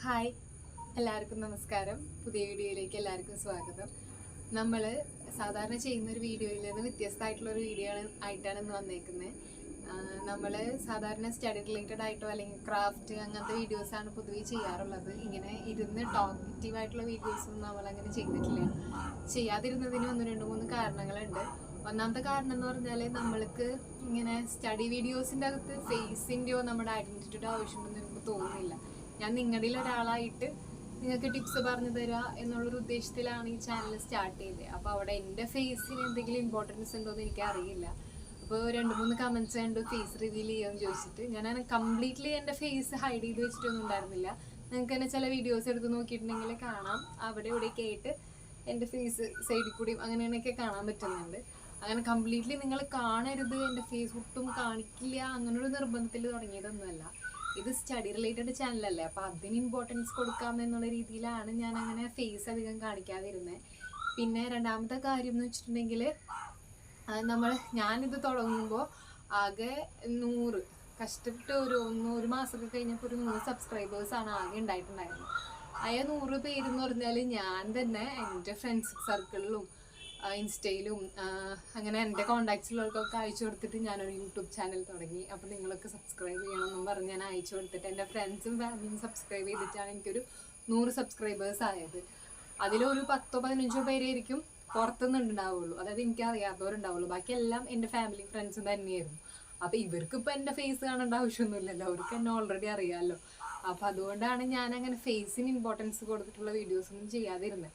Hi, എല്ലാവർക്കും നമസ്കാരം. പുതിയ വീഡിയോയിലേക്ക് എല്ലാവർക്കും സ്വാഗതം. നമ്മൾ സാധാരണ ചെയ്യുന്നൊരു വീഡിയോയിൽ നിന്ന് വ്യത്യസ്തമായിട്ടുള്ളൊരു വീഡിയോ ആയിട്ടാണ് ഇന്ന് വന്നേക്കുന്നത്. നമ്മൾ സാധാരണ സ്റ്റഡി റിലേറ്റഡ് ആയിട്ടോ അല്ലെങ്കിൽ ക്രാഫ്റ്റ് അങ്ങനത്തെ വീഡിയോസാണ് പൊതുവേ ചെയ്യാറുള്ളത്. ഇങ്ങനെ ഇരുന്ന് ടോക്കറ്റീവായിട്ടുള്ള വീഡിയോസൊന്നും നമ്മളങ്ങനെ ചെയ്തിട്ടില്ല. ചെയ്യാതിരുന്നതിന് 1-2-3 കാരണങ്ങളുണ്ട്. ഒന്നാമത്തെ കാരണം എന്ന് പറഞ്ഞാൽ നമ്മൾക്ക് ഇങ്ങനെ സ്റ്റഡി വീഡിയോസിൻ്റെ അകത്ത് ഫേസിൻ്റെയോ നമ്മുടെ ഐഡൻറ്റിറ്റിയുടെ ആവശ്യമുണ്ടെന്ന് എനിക്ക് തോന്നുന്നില്ല. ഞാൻ നിങ്ങളിൽ ഒരാളായിട്ട് നിങ്ങൾക്ക് ടിപ്സ് പറഞ്ഞു തരിക എന്നുള്ളൊരു ഉദ്ദേശത്തിലാണ് ഈ ചാനൽ സ്റ്റാർട്ട് ചെയ്തത്. അപ്പോൾ അവിടെ എൻ്റെ ഫേസിന് എന്തെങ്കിലും ഇമ്പോർട്ടൻസ് ഉണ്ടോ എന്ന് എനിക്ക് അറിയില്ല. അപ്പോൾ 2-3 കമൻറ്റ്സ് ഉണ്ട് ഫേസ് റിവീൽ ചെയ്യുമെന്ന് ചോദിച്ചിട്ട്. ഞാൻ കംപ്ലീറ്റ്ലി എൻ്റെ ഫേസ് ഹൈഡ് ചെയ്ത് വെച്ചിട്ടൊന്നും ഉണ്ടായിരുന്നില്ല. നിങ്ങൾക്ക് തന്നെ ചില വീഡിയോസ് എടുത്ത് നോക്കിയിട്ടുണ്ടെങ്കിൽ കാണാം, അവിടെ ഇവിടെയൊക്കെ ആയിട്ട് എൻ്റെ ഫേസ് സൈഡിൽ കൂടിയും അങ്ങനെയൊക്കെ കാണാൻ പറ്റുന്നുണ്ട്. അങ്ങനെ കംപ്ലീറ്റ്ലി നിങ്ങൾ കാണരുത്, എൻ്റെ ഫേസ് ഒട്ടും കാണിക്കില്ല അങ്ങനൊരു നിർബന്ധത്തിൽ തുടങ്ങിയതൊന്നുമല്ല. ഇത് സ്റ്റഡി റിലേറ്റഡ് ചാനലല്ലേ, അപ്പോൾ അതിന് ഇമ്പോർട്ടൻസ് കൊടുക്കാം എന്നുള്ള രീതിയിലാണ് ഞാൻ അങ്ങനെ ഫേസ് അധികം കാണിക്കാതിരുന്നത്. പിന്നെ രണ്ടാമത്തെ കാര്യം എന്ന് വെച്ചിട്ടുണ്ടെങ്കിൽ ഞാനിത് തുടങ്ങുമ്പോൾ ആകെ 100 കഷ്ടപ്പെട്ട് ഒരു മാസമൊക്കെ കഴിഞ്ഞപ്പോൾ ഒരു 100 സബ്സ്ക്രൈബേഴ്സാണ് ആകെ ഉണ്ടായിട്ടുണ്ടായിരുന്നത്. 100 പേരെന്ന് പറഞ്ഞാൽ ഞാൻ തന്നെ എൻ്റെ ഫ്രണ്ട്സ് സർക്കിളിലും ഇൻസ്റ്റയിലും അങ്ങനെ എൻ്റെ കോണ്ടാക്ട്സിലുള്ളവർക്കൊക്കെ അയച്ചു കൊടുത്തിട്ട് ഞാനൊരു യൂട്യൂബ് ചാനൽ തുടങ്ങി. അപ്പോൾ നിങ്ങളൊക്കെ സബ്സ്ക്രൈബ് ചെയ്യണമെന്നും പറഞ്ഞ് ഞാൻ അയച്ചു കൊടുത്തിട്ട് എൻ്റെ ഫ്രണ്ട്സും ഫാമിലിയും സബ്സ്ക്രൈബ് ചെയ്തിട്ടാണ് എനിക്കൊരു 100 സബ്സ്ക്രൈബേഴ്സ് ആയത്. അതിലൊരു 10-15 പേരായിരിക്കും പുറത്തുനിന്നുണ്ടാവുള്ളൂ, അതായത് എനിക്ക് അറിയാത്തവരുണ്ടാവുള്ളൂ. ബാക്കിയെല്ലാം എൻ്റെ ഫാമിലി ഫ്രണ്ട്സും തന്നെയായിരുന്നു. അപ്പോൾ ഇവർക്കിപ്പോൾ എൻ്റെ ഫേസ് കാണേണ്ട ആവശ്യമൊന്നുമില്ലല്ലോ, അവർക്ക് എന്നെ ഓൾറെഡി അറിയാമല്ലോ. അപ്പോൾ അതുകൊണ്ടാണ് ഞാൻ അങ്ങനെ ഫേസിന് ഇമ്പോർട്ടൻസ് കൊടുത്തിട്ടുള്ള വീഡിയോസൊന്നും ചെയ്യാതിരുന്നത്.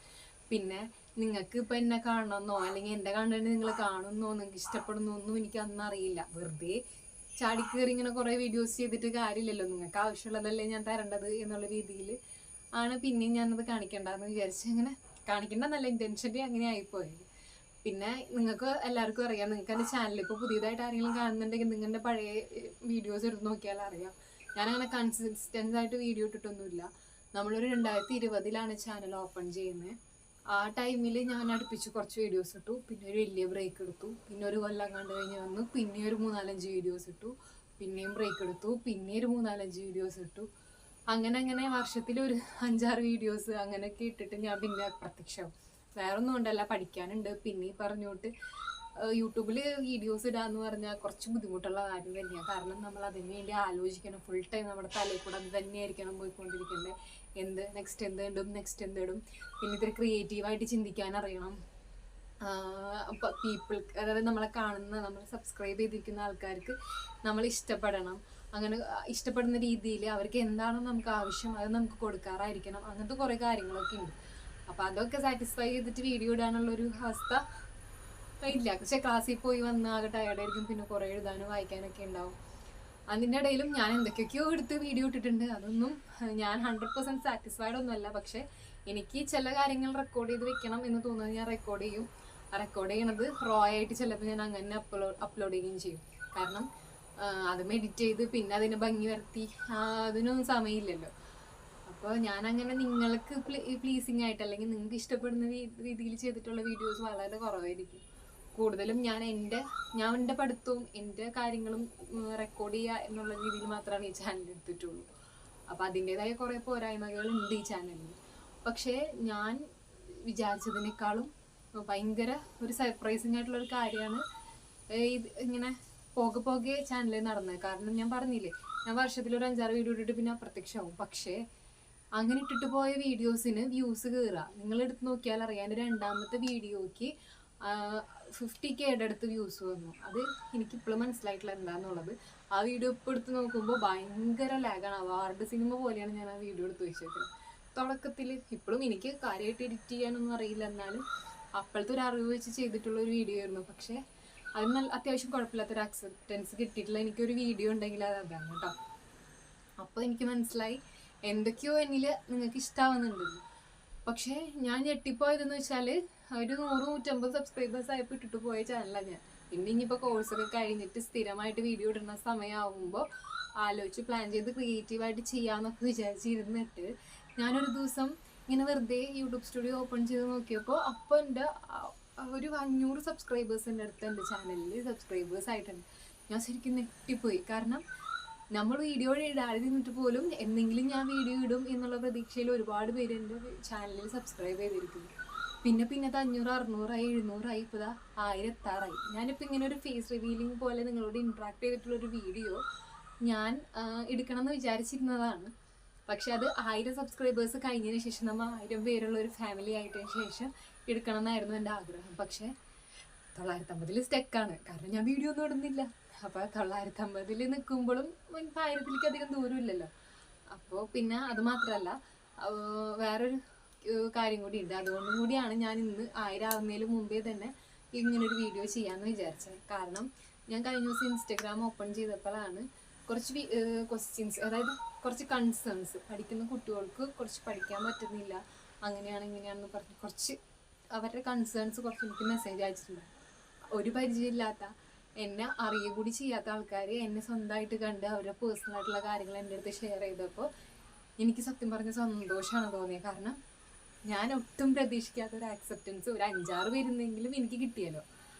പിന്നെ നിങ്ങൾക്ക് ഇപ്പം എന്നെ കാണണമെന്നോ അല്ലെങ്കിൽ എൻ്റെ കണ്ടന്റ് നിങ്ങൾ കാണുന്നോ നിങ്ങൾക്ക് ഇഷ്ടപ്പെടുന്നോ ഒന്നും എനിക്ക് അന്ന് അറിയില്ല. വെറുതെ ചാടിക്കേറി ഇങ്ങനെ കുറേ വീഡിയോസ് ചെയ്തിട്ട് കാര്യമില്ലല്ലോ, നിങ്ങൾക്ക് ആവശ്യമുള്ളതല്ലേ ഞാൻ തരേണ്ടത് എന്നുള്ള രീതിയിൽ ആണ് പിന്നെയും ഞാനത് കാണിക്കേണ്ടതെന്ന് വിചാരിച്ച് അങ്ങനെ കാണിക്കേണ്ട നല്ല ഇൻറ്റൻഷൻ്റെ അങ്ങനെ ആയിപ്പോയത്. പിന്നെ നിങ്ങൾക്ക് എല്ലാവർക്കും അറിയാം, നിങ്ങൾക്ക് എൻ്റെ ചാനൽ ഇപ്പോൾ പുതിയതായിട്ട് ആരെങ്കിലും കാണുന്നുണ്ടെങ്കിൽ നിങ്ങളുടെ പഴയ വീഡിയോസ് എടുത്ത് നോക്കിയാൽ അറിയാം. ഞാനങ്ങനെ കൺസിസ്റ്റൻ്റ് ആയിട്ട് വീഡിയോ ഇട്ടിട്ടൊന്നുമില്ല. നമ്മളൊരു 2020 ചാനൽ ഓപ്പൺ ചെയ്യുന്നത്. ആ ടൈമിൽ ഞാൻ അടുപ്പിച്ച് കുറച്ച് വീഡിയോസ് ഇട്ടു, പിന്നെ ഒരു വലിയ ബ്രേക്ക് എടുത്തു, പിന്നെ ഒരു കൊല്ലം കണ്ടു കഴിഞ്ഞ് വന്നു, പിന്നെ ഒരു 3-4 വീഡിയോസ് ഇട്ടു, പിന്നെയും ബ്രേക്ക് എടുത്തു, പിന്നെ ഒരു 3-4 വീഡിയോസ് ഇട്ടു. അങ്ങനെ വർഷത്തിലൊരു 5-6 വീഡിയോസ് അങ്ങനെയൊക്കെ ഇട്ടിട്ട് ഞാൻ പിന്നെ പ്രത്യക്ഷമാവും. വേറൊന്നും കൊണ്ടല്ല, പഠിക്കാനുണ്ട്. പിന്നെ ഈ പറഞ്ഞോട്ട് യൂട്യൂബിൽ വീഡിയോസ് ഇടാന്ന് പറഞ്ഞാൽ കുറച്ച് ബുദ്ധിമുട്ടുള്ള കാര്യം തന്നെയാണ്. കാരണം നമ്മൾ അതിന് വേണ്ടി ആലോചിക്കണം, ഫുൾ ടൈം നമ്മുടെ തലയിൽ കൂടെ അത് തന്നെയായിരിക്കണം പോയിക്കൊണ്ടിരിക്കേണ്ടത്. നെക്സ്റ്റ് എന്ത് ഇടും. പിന്നെ ഇത്തിരി ക്രിയേറ്റീവായിട്ട് ചിന്തിക്കാൻ അറിയണം. പീപ്പിൾക്ക്, അതായത് നമ്മളെ കാണുന്ന നമ്മൾ സബ്സ്ക്രൈബ് ചെയ്തിരിക്കുന്ന ആൾക്കാർക്ക് നമ്മൾ ഇഷ്ടപ്പെടണം. അങ്ങനെ ഇഷ്ടപ്പെടുന്ന രീതിയിൽ അവർക്ക് എന്താണോ നമുക്ക് ആവശ്യം അത് നമുക്ക് കൊടുക്കാറായിരിക്കണം. അങ്ങനത്തെ കുറേ കാര്യങ്ങളൊക്കെ ഉണ്ട്. അപ്പോൾ അതൊക്കെ സാറ്റിസ്ഫൈ ചെയ്തിട്ട് വീഡിയോ ഇടാനുള്ളൊരു അവസ്ഥ ഇല്ല. പക്ഷെ ക്ലാസ്സിൽ പോയി വന്ന് ആകെ ടയർഡായിരിക്കും, പിന്നെ കുറേ എഴുതാനും വായിക്കാനൊക്കെ ഉണ്ടാവും. അതിൻ്റെ ഇടയിലും ഞാൻ എന്തൊക്കെയൊക്കെയോ എടുത്ത് വീഡിയോ ഇട്ടിട്ടുണ്ട്. അതൊന്നും ഞാൻ 100% സാറ്റിസ്ഫൈഡ് ഒന്നുമല്ല. പക്ഷേ എനിക്ക് ചില കാര്യങ്ങൾ റെക്കോർഡ് ചെയ്ത് വെക്കണം എന്ന് തോന്നുന്നത് ഞാൻ റെക്കോർഡ് ചെയ്യും. റെക്കോർഡ് ചെയ്യണത് റോ ആയിട്ട് ചിലപ്പോൾ ഞാൻ അങ്ങനെ അപ്ലോഡ് ചെയ്യുകയും ചെയ്യും. കാരണം അത് എഡിറ്റ് ചെയ്ത് പിന്നെ അതിനെ ഭംഗി വരുത്തി അതിനൊന്നും സമയമില്ലല്ലോ. അപ്പോൾ ഞാനങ്ങനെ നിങ്ങൾക്ക് പ്ലീസിങ് ആയിട്ട് അല്ലെങ്കിൽ നിങ്ങൾക്ക് ഇഷ്ടപ്പെടുന്ന രീതിയിൽ ചെയ്തിട്ടുള്ള വീഡിയോസ് വളരെ കുറവായിരിക്കും. കൂടുതലും ഞാൻ എൻ്റെ പഠിത്തവും എൻ്റെ കാര്യങ്ങളും റെക്കോർഡ് ചെയ്യുക എന്നുള്ള രീതിയിൽ മാത്രമാണ് ഈ ചാനൽ എടുത്തിട്ടുള്ളൂ. അപ്പോൾ അതിൻ്റേതായ കുറേ പോരായ്മകളുണ്ട് ഈ ചാനലിൽ. പക്ഷേ ഞാൻ വിചാരിച്ചതിനേക്കാളും ഭയങ്കര ഒരു സർപ്രൈസിങ് ആയിട്ടുള്ളൊരു കാര്യമാണ് ഇത് ഇങ്ങനെ പോകെ ചാനലിൽ നടന്നത്. കാരണം ഞാൻ പറഞ്ഞില്ലേ, ഞാൻ വർഷത്തിലൊരു 5-6 വീഡിയോ ഇട്ടിട്ട് പിന്നെ അപ്രത്യക്ഷമാവും. പക്ഷേ അങ്ങനെ ഇട്ടിട്ട് പോയ വീഡിയോസിന് വ്യൂസ് കയറുക നിങ്ങളെടുത്ത് നോക്കിയാൽ അറിയാം. എൻ്റെ രണ്ടാമത്തെ വീഡിയോയ്ക്ക് 50K അടുത്ത് വ്യൂസ് വന്നു. അത് എനിക്കിപ്പോഴും മനസ്സിലായിട്ടില്ല എന്താണെന്നുള്ളത്. ആ വീഡിയോ ഇപ്പോൾ എടുത്ത് നോക്കുമ്പോൾ ഭയങ്കര ലാഗാണ്. അവാർഡ് സിനിമ പോലെയാണ് ഞാൻ ആ വീഡിയോ എടുത്ത് വെച്ചേക്കുന്നത്. തുടക്കത്തിൽ ഇപ്പോഴും എനിക്ക് കാര്യമായിട്ട് എഡിറ്റ് ചെയ്യാനൊന്നും അറിയില്ല, എന്നാലും അപ്പോഴത്തെ ഒരു അറിവ് വെച്ച് ചെയ്തിട്ടുള്ളൊരു വീഡിയോ ആയിരുന്നു. പക്ഷേ അത് അത്യാവശ്യം കുഴപ്പമില്ലാത്തൊരു അക്സെപ്റ്റൻസ് കിട്ടിയിട്ടുള്ള എനിക്കൊരു വീഡിയോ ഉണ്ടെങ്കിൽ അത് അതാണ് കേട്ടോ. അപ്പോൾ എനിക്ക് മനസ്സിലായി എന്തൊക്കെയോ എന്നിൽ നിങ്ങൾക്ക് ഇഷ്ടമാവുന്നുണ്ടല്ലോ. പക്ഷേ ഞാൻ ഞെട്ടിപ്പോയതെന്ന് വെച്ചാൽ ഒരു 100-150 സബ്സ്ക്രൈബേഴ്സ് ആയപ്പോൾ ഇട്ടിട്ട് പോയ ചാനലാണ് ഞാൻ. പിന്നെ ഇനിയിപ്പോൾ കോഴ്സൊക്കെ കഴിഞ്ഞിട്ട് സ്ഥിരമായിട്ട് വീഡിയോ ഇടുന്ന സമയമാകുമ്പോൾ ആലോചിച്ച് പ്ലാൻ ചെയ്ത് ക്രിയേറ്റീവായിട്ട് ചെയ്യാമെന്നൊക്കെ വിചാരിച്ചിരുന്നിട്ട് ഞാനൊരു ദിവസം ഇങ്ങനെ വെറുതെ യൂട്യൂബ് സ്റ്റുഡിയോ ഓപ്പൺ ചെയ്ത് നോക്കിയപ്പോൾ അപ്പോൾ എൻ്റെ ഒരു 500 സബ്സ്ക്രൈബേഴ്സിൻ്റെ അടുത്ത് എൻ്റെ ചാനലിൽ സബ്സ്ക്രൈബേഴ്സ് ആയിട്ടുണ്ട്. ഞാൻ ശരിക്കും ഞെട്ടിപ്പോയി. കാരണം നമ്മൾ വീഡിയോ ഇടാതെ നിന്നിട്ട് പോലും എന്തെങ്കിലും ഞാൻ വീഡിയോ ഇടും എന്നുള്ള പ്രതീക്ഷയിൽ ഒരുപാട് പേര് എൻ്റെ ചാനലിൽ സബ്സ്ക്രൈബ് ചെയ്തിരിക്കുന്നു. പിന്നെ പിന്നെ 500, 600, 700 ഇപ്പോൾ 1000 എത്താറായി. ഞാനിപ്പോൾ ഇങ്ങനെ ഒരു ഫേസ് റിവീലിംഗ് പോലെ നിങ്ങളോട് ഇൻട്രാക്ട് ചെയ്തിട്ടുള്ളൊരു വീഡിയോ ഞാൻ എടുക്കണം എന്ന് വിചാരിച്ചിരുന്നതാണ്. പക്ഷെ അത് 1000 സബ്സ്ക്രൈബേഴ്സ് കഴിഞ്ഞതിന് ശേഷം, നമ്മൾ 1000 പേരുള്ള ഒരു ഫാമിലി ആയതിനു ശേഷം എടുക്കണം എന്നായിരുന്നു എൻ്റെ ആഗ്രഹം. പക്ഷേ 950 സ്റ്റക്കാണ്. കാരണം ഞാൻ വീഡിയോ ഒന്നും ഇടുന്നില്ല. അപ്പോൾ 950 നിൽക്കുമ്പോഴും എനിക്ക് 1000ത്തിലേക്ക് അധികം ദൂരമില്ലല്ലോ. അപ്പോൾ പിന്നെ അത് മാത്രമല്ല, വേറൊരു കാര്യം കൂടി ഉണ്ട്. അതുകൊണ്ടും കൂടിയാണ് ഞാൻ ഇന്ന് 1000 ആവുന്നതിന് മുമ്പേ തന്നെ ഇങ്ങനൊരു വീഡിയോ ചെയ്യാമെന്ന് വിചാരിച്ചത്. കാരണം ഞാൻ കഴിഞ്ഞ ദിവസം ഇൻസ്റ്റഗ്രാം ഓപ്പൺ ചെയ്തപ്പോഴാണ് കുറച്ച് ക്വസ്റ്റ്യൻസ്, അതായത് കുറച്ച് കൺസേൺസ്, പഠിക്കുന്ന കുട്ടികൾക്ക് കുറച്ച് പഠിക്കാൻ പറ്റുന്നില്ല, അങ്ങനെയാണ് ഇങ്ങനെയാണെന്ന് പറഞ്ഞ് കുറച്ച് അവരുടെ കൺസേൺസ് കുറച്ച് എനിക്ക് മെസ്സേജ് അയച്ചിട്ടുണ്ട്. ഒരു പരിചയമില്ലാത്ത, എന്നെ അറിയുക കൂടി ചെയ്യാത്ത ആൾക്കാർ എന്നെ സ്വന്തമായിട്ട് കണ്ട് അവരുടെ പേഴ്സണൽ ആയിട്ടുള്ള കാര്യങ്ങൾ എൻ്റെ അടുത്ത് ഷെയർ ചെയ്തപ്പോൾ എനിക്ക് സത്യം പറഞ്ഞ സന്തോഷമാണ് തോന്നിയത്. കാരണം ഞാൻ ഒട്ടും പ്രതീക്ഷിക്കാത്ത ഒരു ആക്സെപ്റ്റൻസ് ഒരു 5-6 പേരുന്നെങ്കിലും എനിക്ക് കിട്ടിയല്ലോ.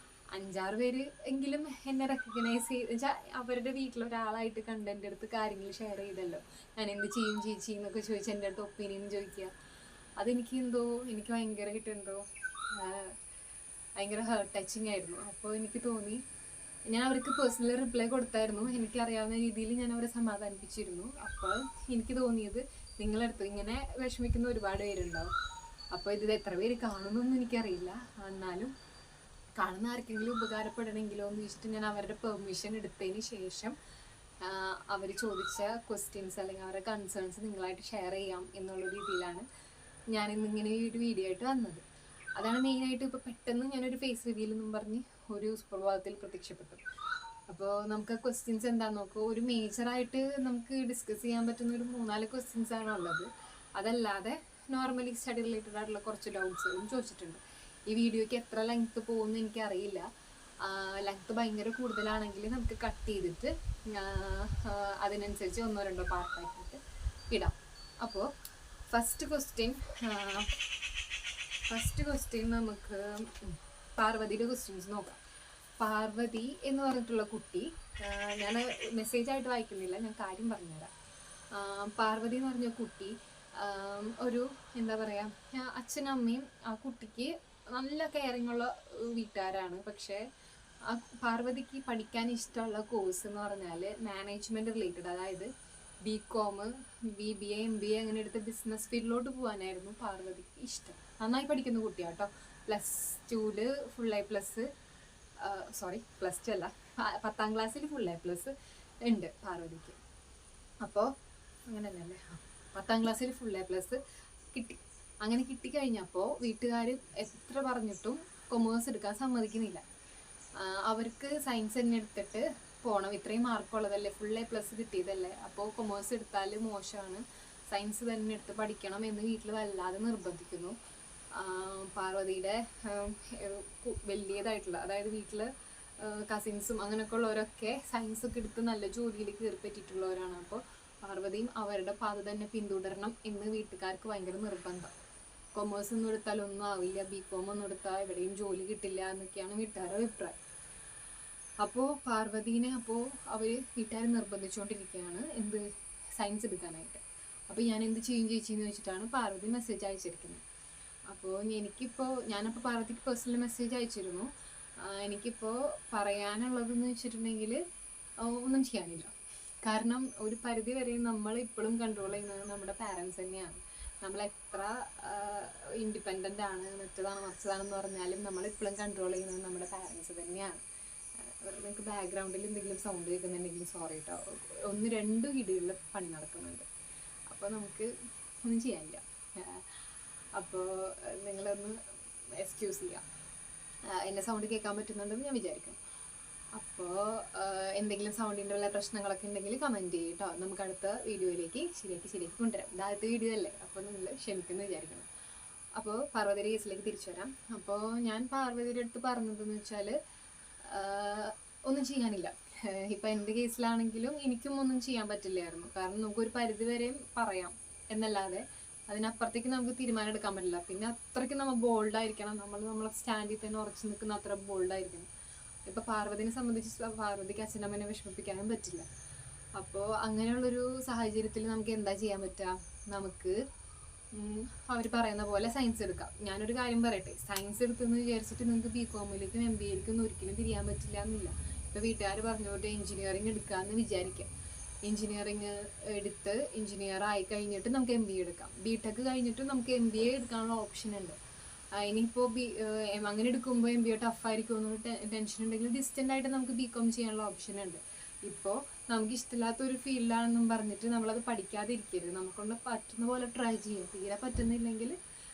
5-6 പേര് എങ്കിലും എന്നെ റെക്കഗ്നൈസ് ചെയ്ത് വെച്ചാൽ അവരുടെ വീട്ടിലൊരാളായിട്ട് കണ്ട് എൻ്റെ അടുത്ത് കാര്യങ്ങൾ ഷെയർ ചെയ്തല്ലോ. ഞാൻ എന്ത് ചെയ്യും ചേച്ചി എന്നൊക്കെ ചോദിച്ച് എൻ്റെ അടുത്ത് ഒപ്പീനിയൻ ചോദിക്കുക. അതെനിക്ക് എനിക്ക് ഭയങ്കരമായിട്ട് ഭയങ്കര ഹേർട്ട് ടച്ചിങ് ആയിരുന്നു. അപ്പോൾ എനിക്ക് തോന്നി, ഞാൻ അവർക്ക് പേഴ്സണലി റിപ്ലൈ കൊടുത്തായിരുന്നു. എനിക്കറിയാവുന്ന രീതിയിൽ ഞാൻ അവരെ സമാധാനിപ്പിച്ചിരുന്നു. അപ്പോൾ എനിക്ക് തോന്നിയത്, നിങ്ങളടുത്ത് ഇങ്ങനെ വിഷമിക്കുന്ന ഒരുപാട് പേരുണ്ടാവും. അപ്പോൾ ഇത് എത്ര പേര് കാണുമെന്നൊന്നും എനിക്കറിയില്ല. എന്നാലും കാണുന്ന ആർക്കെങ്കിലും ഉപകാരപ്പെടണമെങ്കിലോ എന്ന് വെച്ചിട്ട് ഞാൻ അവരുടെ പെർമിഷൻ എടുത്തതിന് ശേഷം അവർ ചോദിച്ച ക്വസ്റ്റ്യൻസ് അല്ലെങ്കിൽ അവരുടെ കൺസേൺസ് നിങ്ങളായിട്ട് ഷെയർ ചെയ്യാം എന്നുള്ള രീതിയിലാണ് ഞാനിന്നിങ്ങനെ ഒരു വീഡിയോ ആയിട്ട് വന്നത്. അതാണ് മെയിനായിട്ട്. ഇപ്പോൾ പെട്ടെന്ന് ഞാനൊരു ഫേസ് റിവീൽ എന്നും പറഞ്ഞ് ഒരു സുപ്രഭാതത്തിൽ പ്രത്യക്ഷപ്പെട്ടു. അപ്പോൾ നമുക്ക് ക്വസ്റ്റ്യൻസ് എന്താണെന്ന് നോക്കൂ. ഒരു മേജറായിട്ട് നമുക്ക് ഡിസ്കസ് ചെയ്യാൻ പറ്റുന്ന ഒരു 3-4 ക്വസ്റ്റ്യൻസ് ആണ് ഉള്ളത്. അതല്ലാതെ നോർമലി സ്റ്റഡി റിലേറ്റഡ് ആയിട്ടുള്ള കുറച്ച് ഡൗട്ട്സുകളും ചോദിച്ചിട്ടുണ്ട്. ഈ വീഡിയോയ്ക്ക് എത്ര ലെങ്ത്ത് പോകുമെന്ന് എനിക്കറിയില്ല. ലെങ്ത്ത് ഭയങ്കര കൂടുതലാണെങ്കിൽ നമുക്ക് കട്ട് ചെയ്തിട്ട് അതിനനുസരിച്ച് 1-2 പാർട്ടാക്കിയിട്ട് ഇടാം. അപ്പോൾ ഫസ്റ്റ് ക്വസ്റ്റ്യൻ നമുക്ക് പാർവതിയുടെ ക്വസ്റ്റ്യൻസ് നോക്കാം. പാർവതി എന്ന് പറഞ്ഞിട്ടുള്ള കുട്ടി, ഞാൻ മെസ്സേജായിട്ട് വായിക്കുന്നില്ല, ഞാൻ കാര്യം പറഞ്ഞുതരാം. പാർവതി എന്ന് പറഞ്ഞ കുട്ടി ഒരു എന്താ പറയുക, അച്ഛനും അമ്മയും ആ കുട്ടിക്ക് നല്ല കെയറിങ് ഉള്ള വീട്ടുകാരാണ്. പക്ഷേ പാർവതിക്ക് പഠിക്കാൻ ഇഷ്ടമുള്ള കോഴ്സ് എന്ന് പറഞ്ഞാൽ മാനേജ്മെൻറ്റ് റിലേറ്റഡ്, അതായത് BCom, BBA, MBA അങ്ങനെ എടുത്ത് ബിസിനസ് ഫീൽഡിലോട്ട് പോകാനായിരുന്നു പാർവതിക്ക് ഇഷ്ടം. നന്നായി പഠിക്കുന്ന കുട്ടിയാണ് കേട്ടോ. +2 ഫുൾ A+, +2 അല്ല, 10ാം ക്ലാസ്സിൽ ഫുൾ A+ ഉണ്ട് പാർവതിക്ക്. അപ്പോൾ അങ്ങനെ തന്നെയല്ലേ, 10ാം ക്ലാസ്സിൽ ഫുൾ A+ കിട്ടി. അങ്ങനെ കിട്ടിക്കഴിഞ്ഞപ്പോൾ വീട്ടുകാർ എത്ര പറഞ്ഞിട്ടും കൊമേഴ്സ് എടുക്കാൻ സമ്മതിക്കുന്നില്ല. അവർക്ക് സയൻസ് തന്നെ എടുത്തിട്ട് പോകണം, ഇത്രയും മാർക്കുള്ളതല്ലേ, ഫുൾ A+ കിട്ടിയതല്ലേ, അപ്പോൾ കൊമേഴ്സ് എടുത്താൽ മോശമാണ്, സയൻസ് തന്നെ എടുത്ത് പഠിക്കണം എന്ന് വീട്ടിൽ വല്ലാതെ നിർബന്ധിക്കുന്നു. പാർവതിയുടെ വലിയതായിട്ടുള്ള, അതായത് വീട്ടിൽ കസിൻസും അങ്ങനെയൊക്കെ ഉള്ളവരൊക്കെ സയൻസ് ഒക്കെ എടുത്ത് നല്ല ജോലിയിൽ കയറി പറ്റിയിട്ടുള്ളവരാണ്. അപ്പോൾ പാർവതിയും അവരുടെ പാത തന്നെ പിന്തുടരണം എന്ന് വീട്ടുകാർക്ക് ഭയങ്കര നിർബന്ധം. കൊമേഴ്സ് ഒന്നും എടുത്താൽ ഒന്നും ആവില്ല, BCom ഒന്നും എടുത്താൽ എവിടെയും ജോലി കിട്ടില്ല എന്നൊക്കെയാണ് വീട്ടുകാരുടെ അഭിപ്രായം. അപ്പോൾ പാർവതീനെ അവർ വീട്ടുകാർ നിർബന്ധിച്ചുകൊണ്ടിരിക്കുകയാണ് എന്ത്, സയൻസ് എടുക്കാനായിട്ട്. അപ്പോൾ ഞാൻ എന്ത് ചെയ്യും ചേച്ചി എന്ന് ചോദിച്ചിട്ടാണ് പാർവതി മെസ്സേജ് അയച്ചിരിക്കുന്നത്. അപ്പോൾ ഞാനപ്പോൾ പാർവതിക്ക് പേഴ്സണൽ മെസ്സേജ് അയച്ചിരുന്നു. എനിക്കിപ്പോൾ പറയാനുള്ളതെന്ന് വെച്ചിട്ടുണ്ടെങ്കിൽ ഒന്നും ചെയ്യാനില്ല. കാരണം ഒരു പരിധി വരെ നമ്മൾ ഇപ്പോഴും കൺട്രോൾ ചെയ്യുന്നത് നമ്മുടെ പാരൻസ് തന്നെയാണ്. നമ്മളെത്ര ഇൻഡിപെൻഡൻ്റ് ആണ്, മറ്റതാണെന്ന് പറഞ്ഞാലും നമ്മളിപ്പോഴും കൺട്രോൾ ചെയ്യുന്നത് നമ്മുടെ പാരൻസ് തന്നെയാണ്. നിങ്ങൾക്ക് ബാക്ക്ഗ്രൗണ്ടിൽ എന്തെങ്കിലും സൗണ്ട് കേൾക്കുന്നുണ്ടെങ്കിൽ സോറി കേട്ടോ, 1-2 വീടുകളിൽ പണി നടക്കുന്നുണ്ട്. അപ്പോൾ നമുക്ക് ഒന്നും ചെയ്യാനില്ല. അപ്പോൾ നിങ്ങളൊന്ന് എക്സ്ക്യൂസ് ചെയ്യാം. എൻ്റെ സൗണ്ട് കേൾക്കാൻ പറ്റുന്നുണ്ടെന്ന് ഞാൻ വിചാരിക്കും. അപ്പോൾ എന്തെങ്കിലും സൗണ്ടിൻ്റെ വല്ല പ്രശ്നങ്ങളൊക്കെ ഉണ്ടെങ്കിൽ കമൻറ്റ് ചെയ്യും കേട്ടോ. നമുക്ക് അടുത്ത വീഡിയോയിലേക്ക് ശരിയാക്കി കൊണ്ടുവരാം. ഇതാദ്യത്തെ വീഡിയോ അല്ലേ, അപ്പോൾ നിങ്ങൾ ക്ഷമിക്കുമെന്ന് വിചാരിക്കണം. അപ്പോൾ പാർവതിയുടെ കേസിലേക്ക് തിരിച്ചു വരാം. അപ്പോൾ ഞാൻ പാർവതിയുടെ അടുത്ത് പറഞ്ഞതെന്ന് വെച്ചാൽ ഒന്നും ചെയ്യാനില്ല. ഇപ്പം എൻ്റെ കേസിലാണെങ്കിലും എനിക്കും ഒന്നും ചെയ്യാൻ പറ്റില്ലായിരുന്നു. കാരണം നമുക്കൊരു പരിധി വരെയും പറയാം എന്നല്ലാതെ അതിനപ്പുറത്തേക്ക് നമുക്ക് തീരുമാനം എടുക്കാൻ പറ്റില്ല. പിന്നെ അത്രയ്ക്ക് നമ്മൾ ബോൾഡായിരിക്കണം, നമ്മളെ സ്റ്റാൻഡിൽ തന്നെ ഉറച്ചു നിൽക്കുന്ന അത്ര ബോൾഡായിരിക്കണം. ഇപ്പോൾ പാർവതിനെ സംബന്ധിച്ച് പാർവതിക്ക് അച്ഛനമ്മനെ വിഷമിപ്പിക്കാനും പറ്റില്ല. അപ്പോൾ അങ്ങനെയുള്ളൊരു സാഹചര്യത്തിൽ നമുക്ക് എന്താ ചെയ്യാൻ പറ്റുക? നമുക്ക് അവർ പറയുന്ന പോലെ സയൻസ് എടുക്കാം. ഞാനൊരു കാര്യം പറയട്ടെ, സയൻസ് എടുത്തെന്ന് വിചാരിച്ചിട്ട് നിങ്ങൾക്ക് BCOMലേക്കും MBAയിലേക്കും ഒന്നും ഒരിക്കലും തിരിയാൻ പറ്റില്ല എന്നില്ല. ഇപ്പോൾ വീട്ടുകാർ പറഞ്ഞോട്ട് എഞ്ചിനീയറിംഗ് എടുക്കാമെന്ന് വിചാരിക്കാം. എഞ്ചിനീയറിംഗ് എടുത്ത് എഞ്ചിനീയർ ആയി കഴിഞ്ഞിട്ട് നമുക്ക് MBA എടുക്കാം. BTech കഴിഞ്ഞിട്ട് നമുക്ക് MBA എടുക്കാനുള്ള ഓപ്ഷൻ ഉണ്ട്. ഇനിയിപ്പോൾ അങ്ങനെ എടുക്കുമ്പോൾ MBA ടഫായിരിക്കും എന്നൊരു ടെൻഷൻ ഉണ്ടെങ്കിൽ ഡിസ്റ്റൻ്റ് ആയിട്ട് നമുക്ക് BCom ചെയ്യാനുള്ള ഓപ്ഷൻ ഉണ്ട്. ഇപ്പോൾ നമുക്ക് ഇഷ്ടമില്ലാത്തൊരു ഫീൽഡാണെന്നും പറഞ്ഞിട്ട് നമ്മളത് പഠിക്കാതിരിക്കരുത്. നമുക്കൊണ്ട് പറ്റുന്ന പോലെ ട്രൈ ചെയ്യാം. തീരെ പറ്റുന്നില്ലെങ്കിൽ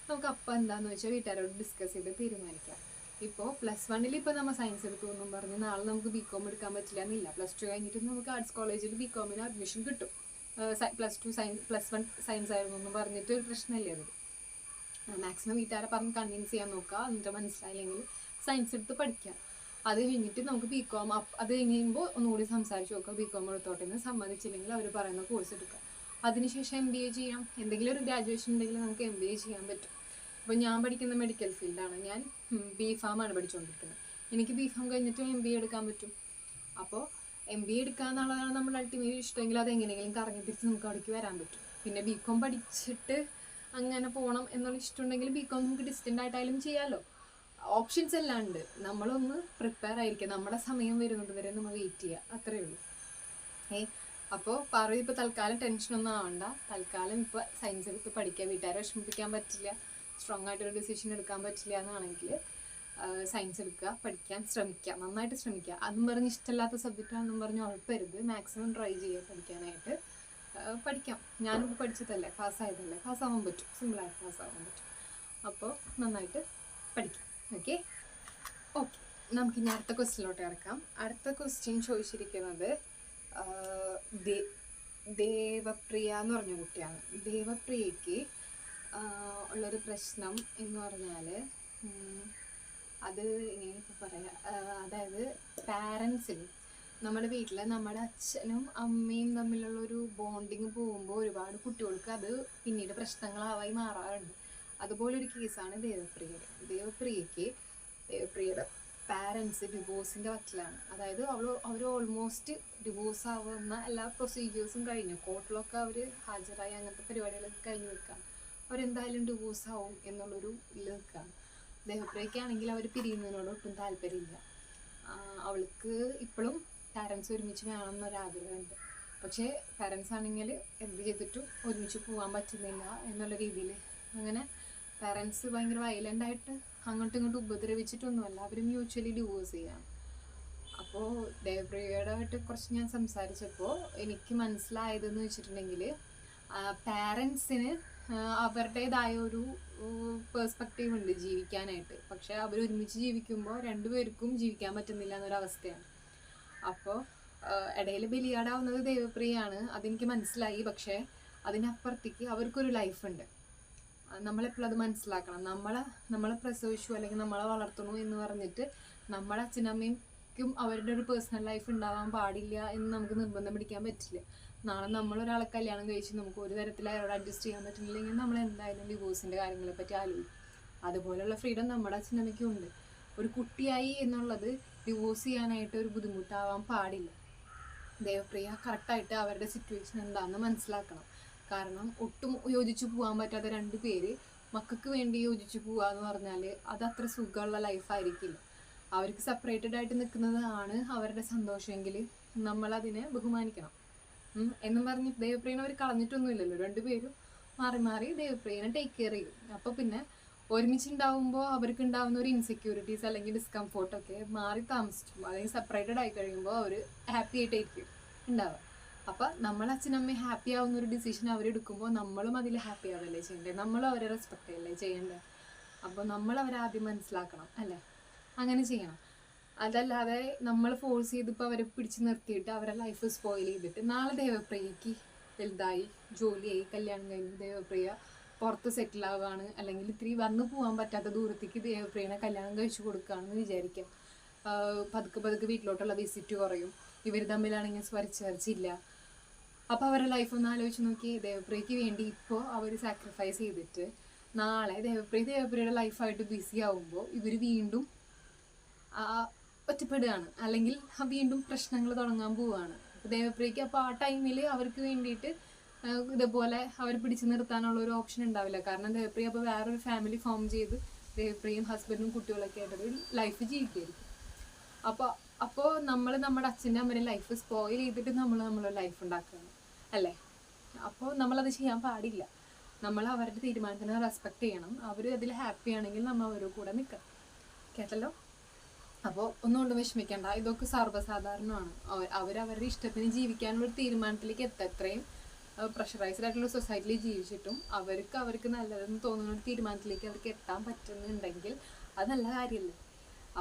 നമുക്ക് അപ്പം എന്താണെന്ന് വെച്ചാൽ വീട്ടുകാരോട് ഡിസ്കസ് ചെയ്ത് തീരുമാനിക്കാം. ഇപ്പോൾ +1 ഇപ്പോൾ നമ്മൾ സയൻസ് എടുത്തു എന്നും പറഞ്ഞ് നാളെ നമുക്ക് BCom എടുക്കാൻ പറ്റില്ല എന്നില്ല. +2 കഴിഞ്ഞിട്ട് നമുക്ക് ആർട്സ് കോളേജിൽ BComന് അഡ്മിഷൻ കിട്ടും. +2 സയൻസ് +1 സയൻസ് ആയിരുന്നു എന്നും പറഞ്ഞിട്ട് ഒരു പ്രശ്നമില്ല. അത് മാക്സിമം വീട്ടുകാരെ പറഞ്ഞ് കൺവിൻസ് ചെയ്യാൻ നോക്കുക. എന്നിട്ട് മനസ്സിലായില്ലെങ്കിൽ സയൻസ് എടുത്ത് പഠിക്കാം. അത് കഴിഞ്ഞിട്ട് നമുക്ക് BCom അത് കഴിയുമ്പോൾ ഒന്നുകൂടി സംസാരിച്ച് നോക്കുക. BCom എടുത്തോട്ടെ എന്ന് സമ്മതിച്ചില്ലെങ്കിൽ അവർ പറയുന്ന കോഴ്സ് എടുക്കുക. അതിനുശേഷം MBA ചെയ്യാം. എന്തെങ്കിലും ഒരു ഗ്രാജുവേഷൻ ഉണ്ടെങ്കിൽ നമുക്ക് MBA ചെയ്യാൻ പറ്റും. അപ്പോൾ ഞാൻ പഠിക്കുന്ന മെഡിക്കൽ ഫീൽഡാണ്. ഞാൻ B.Pharm ആണ് പഠിച്ചുകൊണ്ടിരിക്കുന്നത്. എനിക്ക് B.Pharm കഴിഞ്ഞിട്ട് MBA എടുക്കാൻ പറ്റും. അപ്പോൾ MBA എടുക്കുക എന്നുള്ളതാണ് നമ്മുടെ അൾട്ടിമേറ്റ് ഇഷ്ടമെങ്കിൽ അത് എങ്ങനെയെങ്കിലും കറങ്ങി തിരിച്ച് നമുക്ക് അവിടേക്ക് വരാൻ പറ്റും. പിന്നെ BCom പഠിച്ചിട്ട് അങ്ങനെ പോകണം എന്നുള്ള ഇഷ്ടമുണ്ടെങ്കിൽ BCom നമുക്ക് ഡിസ്റ്റൻ്റ് ആയിട്ടായാലും ചെയ്യാമല്ലോ. ഓപ്ഷൻസ് എല്ലാം ഉണ്ട്. നമ്മളൊന്ന് പ്രിപ്പയർ ആയിരിക്കുക. നമ്മുടെ സമയം വരുന്നത് വരെ നമ്മൾ വെയിറ്റ് ചെയ്യുക, അത്രയേ ഉള്ളൂ. അപ്പോൾ പറയും ഇപ്പോൾ തൽക്കാലം ടെൻഷനൊന്നും ആവണ്ട. തൽക്കാലം ഇപ്പോൾ സയൻസ് എടുത്ത് പഠിക്കുക. വീട്ടുകാരെ വിഷമിപ്പിക്കാൻ പറ്റില്ല, സ്ട്രോങ് ആയിട്ടൊരു ഡിസിഷൻ എടുക്കാൻ പറ്റില്ല എന്നാണെങ്കിൽ സയൻസ് എടുക്കുക, പഠിക്കാൻ ശ്രമിക്കുക, നന്നായിട്ട് ശ്രമിക്കുക. അതും പറഞ്ഞ് ഇഷ്ടമില്ലാത്ത സബ്ജക്റ്റാണെന്നും പറഞ്ഞ് ഉറപ്പരുത്. മാക്സിമം ട്രൈ ചെയ്യുക പഠിക്കാനായിട്ട്. പഠിക്കാം. ഞാനിപ്പോൾ പഠിച്ചതല്ലേ, പാസ്സായതല്ലേ, പാസ്സാവാൻ പറ്റും. സിമ്പിളായിട്ട് പാസ്സാവാൻ പറ്റും. അപ്പോൾ നന്നായിട്ട് പഠിക്കാം. ഓക്കെ, നമുക്കിനി അടുത്ത ക്വസ്റ്റ്യനിലോട്ട് കിടക്കാം. അടുത്ത ക്വസ്റ്റ്യൻ ചോദിച്ചിരിക്കുന്നത് ദേവപ്രിയ എന്ന് പറഞ്ഞ കുട്ടിയാണ്. ദേവപ്രിയയ്ക്ക് ഉള്ളൊരു പ്രശ്നം എന്ന് പറഞ്ഞാൽ അത് ഇങ്ങനെയൊക്കെ പറയാം. അതായത് പാരൻസിന് നമ്മുടെ വീട്ടിൽ നമ്മുടെ അച്ഛനും അമ്മയും തമ്മിലുള്ളൊരു ബോണ്ടിങ് പോകുമ്പോൾ ഒരുപാട് കുട്ടികൾക്ക് അത് പിന്നീട് പ്രശ്നങ്ങളായി മാറാറുണ്ട്. അതുപോലൊരു കേസാണ് ദേവപ്രിയയുടെ പാരൻസ് ഡിവോഴ്സിൻ്റെ വക്കിലാണ്. അതായത് അവർ ഓൾമോസ്റ്റ് ഡിവോഴ്സ് ആവുന്ന എല്ലാ പ്രൊസീജിയേഴ്സും കഴിഞ്ഞു. കോർട്ടിലൊക്കെ അവർ ഹാജരായി അങ്ങനത്തെ പരിപാടികളൊക്കെ കഴിഞ്ഞ് നിൽക്കുകയാണ്. അവരെന്തായാലും ഡിവോഴ്സ് ആവും എന്നുള്ളൊരു ഇതിൽ നിൽക്കുകയാണ്. ദേവപ്രിയയ്ക്കാണെങ്കിൽ അവർ പിരിയുന്നതിനോട് ഒട്ടും താല്പര്യമില്ല. അവൾക്ക് ഇപ്പോഴും പാരൻസ് ഒരുമിച്ച് വേണം എന്നൊരാഗ്രഹമുണ്ട്. പക്ഷേ പാരൻസ് ആണെങ്കിൽ എന്ത് ചെയ്തിട്ടും ഒരുമിച്ച് പോകാൻ പറ്റുന്നില്ല എന്നുള്ള രീതിയിൽ അങ്ങനെ പാരൻസ് ഭയങ്കര വയലൻ്റായിട്ട് അങ്ങോട്ടും ഇങ്ങോട്ടും ഉപദ്രവിച്ചിട്ടൊന്നുമല്ല, അവർ മ്യൂച്വലി ഡിവോഴ്സ് ചെയ്യാണ്. അപ്പോൾ ദേവപ്രിയയുടെ ആയിട്ട് കുറച്ച് ഞാൻ സംസാരിച്ചപ്പോൾ എനിക്ക് മനസ്സിലായതെന്ന് വെച്ചിട്ടുണ്ടെങ്കിൽ പാരൻസിന് അവരുടേതായ ഒരു പേഴ്സ്പെക്റ്റീവ് ഉണ്ട് ജീവിക്കാനായിട്ട്. പക്ഷെ അവർ ഒരുമിച്ച് ജീവിക്കുമ്പോൾ രണ്ടുപേർക്കും ജീവിക്കാൻ പറ്റുന്നില്ല എന്നൊരവസ്ഥയാണ്. അപ്പോൾ ഇടയിൽ ബലിയാടാവുന്നത് ദേവപ്രിയയാണ്, അതെനിക്ക് മനസ്സിലായി. പക്ഷേ അതിനപ്പുറത്തേക്ക് അവർക്കൊരു ലൈഫുണ്ട്. നമ്മളെപ്പോഴും അത് മനസ്സിലാക്കണം. നമ്മളെ പ്രസവിച്ചു അല്ലെങ്കിൽ നമ്മളെ വളർത്തണു എന്ന് പറഞ്ഞിട്ട് നമ്മുടെ അച്ഛനമ്മയ്ക്കും അവരുടെ ഒരു പേഴ്സണൽ ലൈഫ് ഉണ്ടാവാൻ പാടില്ല എന്ന് നമുക്ക് നിർബന്ധം പിടിക്കാൻ പറ്റില്ല. നാളെ നമ്മളൊരാളെ കല്യാണം കഴിച്ച് നമുക്ക് ഒരു തരത്തിൽ അയാളോട് അഡ്ജസ്റ്റ് ചെയ്യാൻ പറ്റുന്നില്ലെങ്കിൽ നമ്മൾ എന്തായാലും ഡിവോഴ്സിൻ്റെ കാര്യങ്ങളെ പറ്റി ആലോചിക്കും. അതുപോലെയുള്ള ഫ്രീഡം നമ്മുടെ അച്ഛനമ്മയ്ക്കും ഉണ്ട്. ഒരു കുട്ടിയായി എന്നുള്ളത് ഡിവോഴ്സ് ചെയ്യാനായിട്ട് ഒരു ബുദ്ധിമുട്ടാവാൻ പാടില്ല. ദേവപ്രിയ കറക്റ്റായിട്ട് അവരുടെ സിറ്റുവേഷൻ എന്താണെന്ന് മനസ്സിലാക്കണം. കാരണം ഒട്ടും യോജിച്ചു പോകാൻ പറ്റാത്ത രണ്ട് പേര് മക്കൾക്ക് വേണ്ടി യോജിച്ചു പോവുക എന്ന് പറഞ്ഞാൽ അത് അത്ര സുഖമുള്ള ലൈഫായിരിക്കില്ല. അവർക്ക് സെപ്പറേറ്റഡ് ആയിട്ട് നിൽക്കുന്നതാണ് അവരുടെ സന്തോഷമെങ്കിൽ നമ്മളതിനെ ബഹുമാനിക്കണം എന്നും പറഞ്ഞ് ദേവപ്രിയനെ അവർ കളഞ്ഞിട്ടൊന്നുമില്ലല്ലോ. രണ്ടുപേരും മാറി മാറി ദേവപ്രിയനെ ടേക്ക് കെയർ ചെയ്യും. അപ്പോൾ പിന്നെ ഒരുമിച്ചുണ്ടാവുമ്പോൾ അവർക്ക് ഉണ്ടാവുന്ന ഒരു ഇൻസെക്യൂരിറ്റീസ് അല്ലെങ്കിൽ ഡിസ്കംഫോർട്ടൊക്കെ മാറി താമസിക്കും. അല്ലെങ്കിൽ സെപ്പറേറ്റഡ് ആയി കഴിയുമ്പോൾ അവർ ഹാപ്പി ആയിട്ടായിരിക്കും ഉണ്ടാവുക. അപ്പം നമ്മളെ അച്ഛനമ്മ ഹാപ്പി ആവുന്ന ഒരു ഡിസിഷൻ അവരെടുക്കുമ്പോൾ നമ്മളും അതിൽ ഹാപ്പി ആവല്ലേ ചെയ്യേണ്ടത്, നമ്മളും അവരെ റെസ്പെക്ട് ചെയ്യല്ലേ ചെയ്യേണ്ടത്. അപ്പോൾ നമ്മൾ അവരെ ആദ്യം മനസ്സിലാക്കണം അല്ലേ, അങ്ങനെ ചെയ്യണം. അതല്ലാതെ നമ്മൾ ഫോഴ്സ് ചെയ്തിപ്പോൾ അവരെ പിടിച്ച് നിർത്തിയിട്ട് അവരെ ലൈഫ് സ്പോയിൽ ചെയ്തിട്ട് നാളെ ദേവപ്രിയയ്ക്ക് വലുതായി ജോലിയായി കല്യാണം കഴിഞ്ഞ് ദേവപ്രിയ പുറത്ത് സെറ്റിൽ ആവുകയാണ്, അല്ലെങ്കിൽ ഇത്തിരി വന്നു പോകാൻ പറ്റാത്ത ദൂരത്തേക്ക് ദേവപ്രിയനെ കല്യാണം കഴിച്ചു കൊടുക്കുകയാണെന്ന് വിചാരിക്കാം. പതുക്കെ വീട്ടിലോട്ടുള്ള വിസിറ്റ് കുറയും. ഇവർ തമ്മിലാണെങ്കിൽ സ്വരിച്ചില്ല. അപ്പോൾ അവരുടെ ലൈഫ് ഒന്ന് ആലോചിച്ച് നോക്കി. ദേവപ്രിയയ്ക്ക് വേണ്ടി ഇപ്പോൾ അവർ സാക്രിഫൈസ് ചെയ്തിട്ട് നാളെ ദേവപ്രിയയുടെ ലൈഫായിട്ട് ബിസി ആവുമ്പോൾ ഇവർ വീണ്ടും ഒറ്റപ്പെടുകയാണ്, അല്ലെങ്കിൽ വീണ്ടും പ്രശ്നങ്ങൾ തുടങ്ങാൻ പോവുകയാണ്. അപ്പോൾ ദേവപ്രിയക്ക് അപ്പോൾ ആ ടൈമിൽ അവർക്ക് വേണ്ടിയിട്ട് ഇതുപോലെ അവർ പിടിച്ചു നിർത്താനുള്ള ഒരു ഓപ്ഷൻ ഉണ്ടാവില്ല. കാരണം ദേവപ്രിയ അപ്പോൾ വേറൊരു ഫാമിലി ഫോം ചെയ്ത് ദേവപ്രിയയും ഹസ്ബൻഡും കുട്ടികളൊക്കെ ആയിട്ടൊരു ലൈഫ് ജീവിക്കുകയായിരിക്കും. അപ്പോൾ നമ്മൾ നമ്മുടെ അച്ഛൻ്റെ അമ്മയുടെ ലൈഫ് സ്പോയിൽ ചെയ്തിട്ട് നമ്മളെ ലൈഫ് ഉണ്ടാക്കുകയാണ് അല്ലേ. അപ്പോൾ നമ്മളത് ചെയ്യാൻ പാടില്ല. നമ്മൾ അവരുടെ തീരുമാനത്തിനെ റെസ്പെക്ട് ചെയ്യണം. അവർ അതിൽ ഹാപ്പി ആണെങ്കിൽ നമ്മൾ അവരുടെ കൂടെ നിൽക്കണം. കേട്ടല്ലോ? അപ്പോൾ ഒന്നുകൊണ്ട് വിഷമിക്കേണ്ട, ഇതൊക്കെ സർവ്വസാധാരണമാണ്. അവരവരുടെ ഇഷ്ടത്തിന് ജീവിക്കാനുള്ള തീരുമാനത്തിലേക്ക് എത്രയും പ്രഷറൈസ്ഡ് ആയിട്ടുള്ള സൊസൈറ്റിയിൽ ജീവിച്ചിട്ടും അവർക്ക് നല്ലതെന്ന് തോന്നുന്ന ഒരു തീരുമാനത്തിലേക്ക് അവർക്ക് എത്താൻ പറ്റുന്നുണ്ടെങ്കിൽ അത് നല്ല കാര്യമല്ലേ.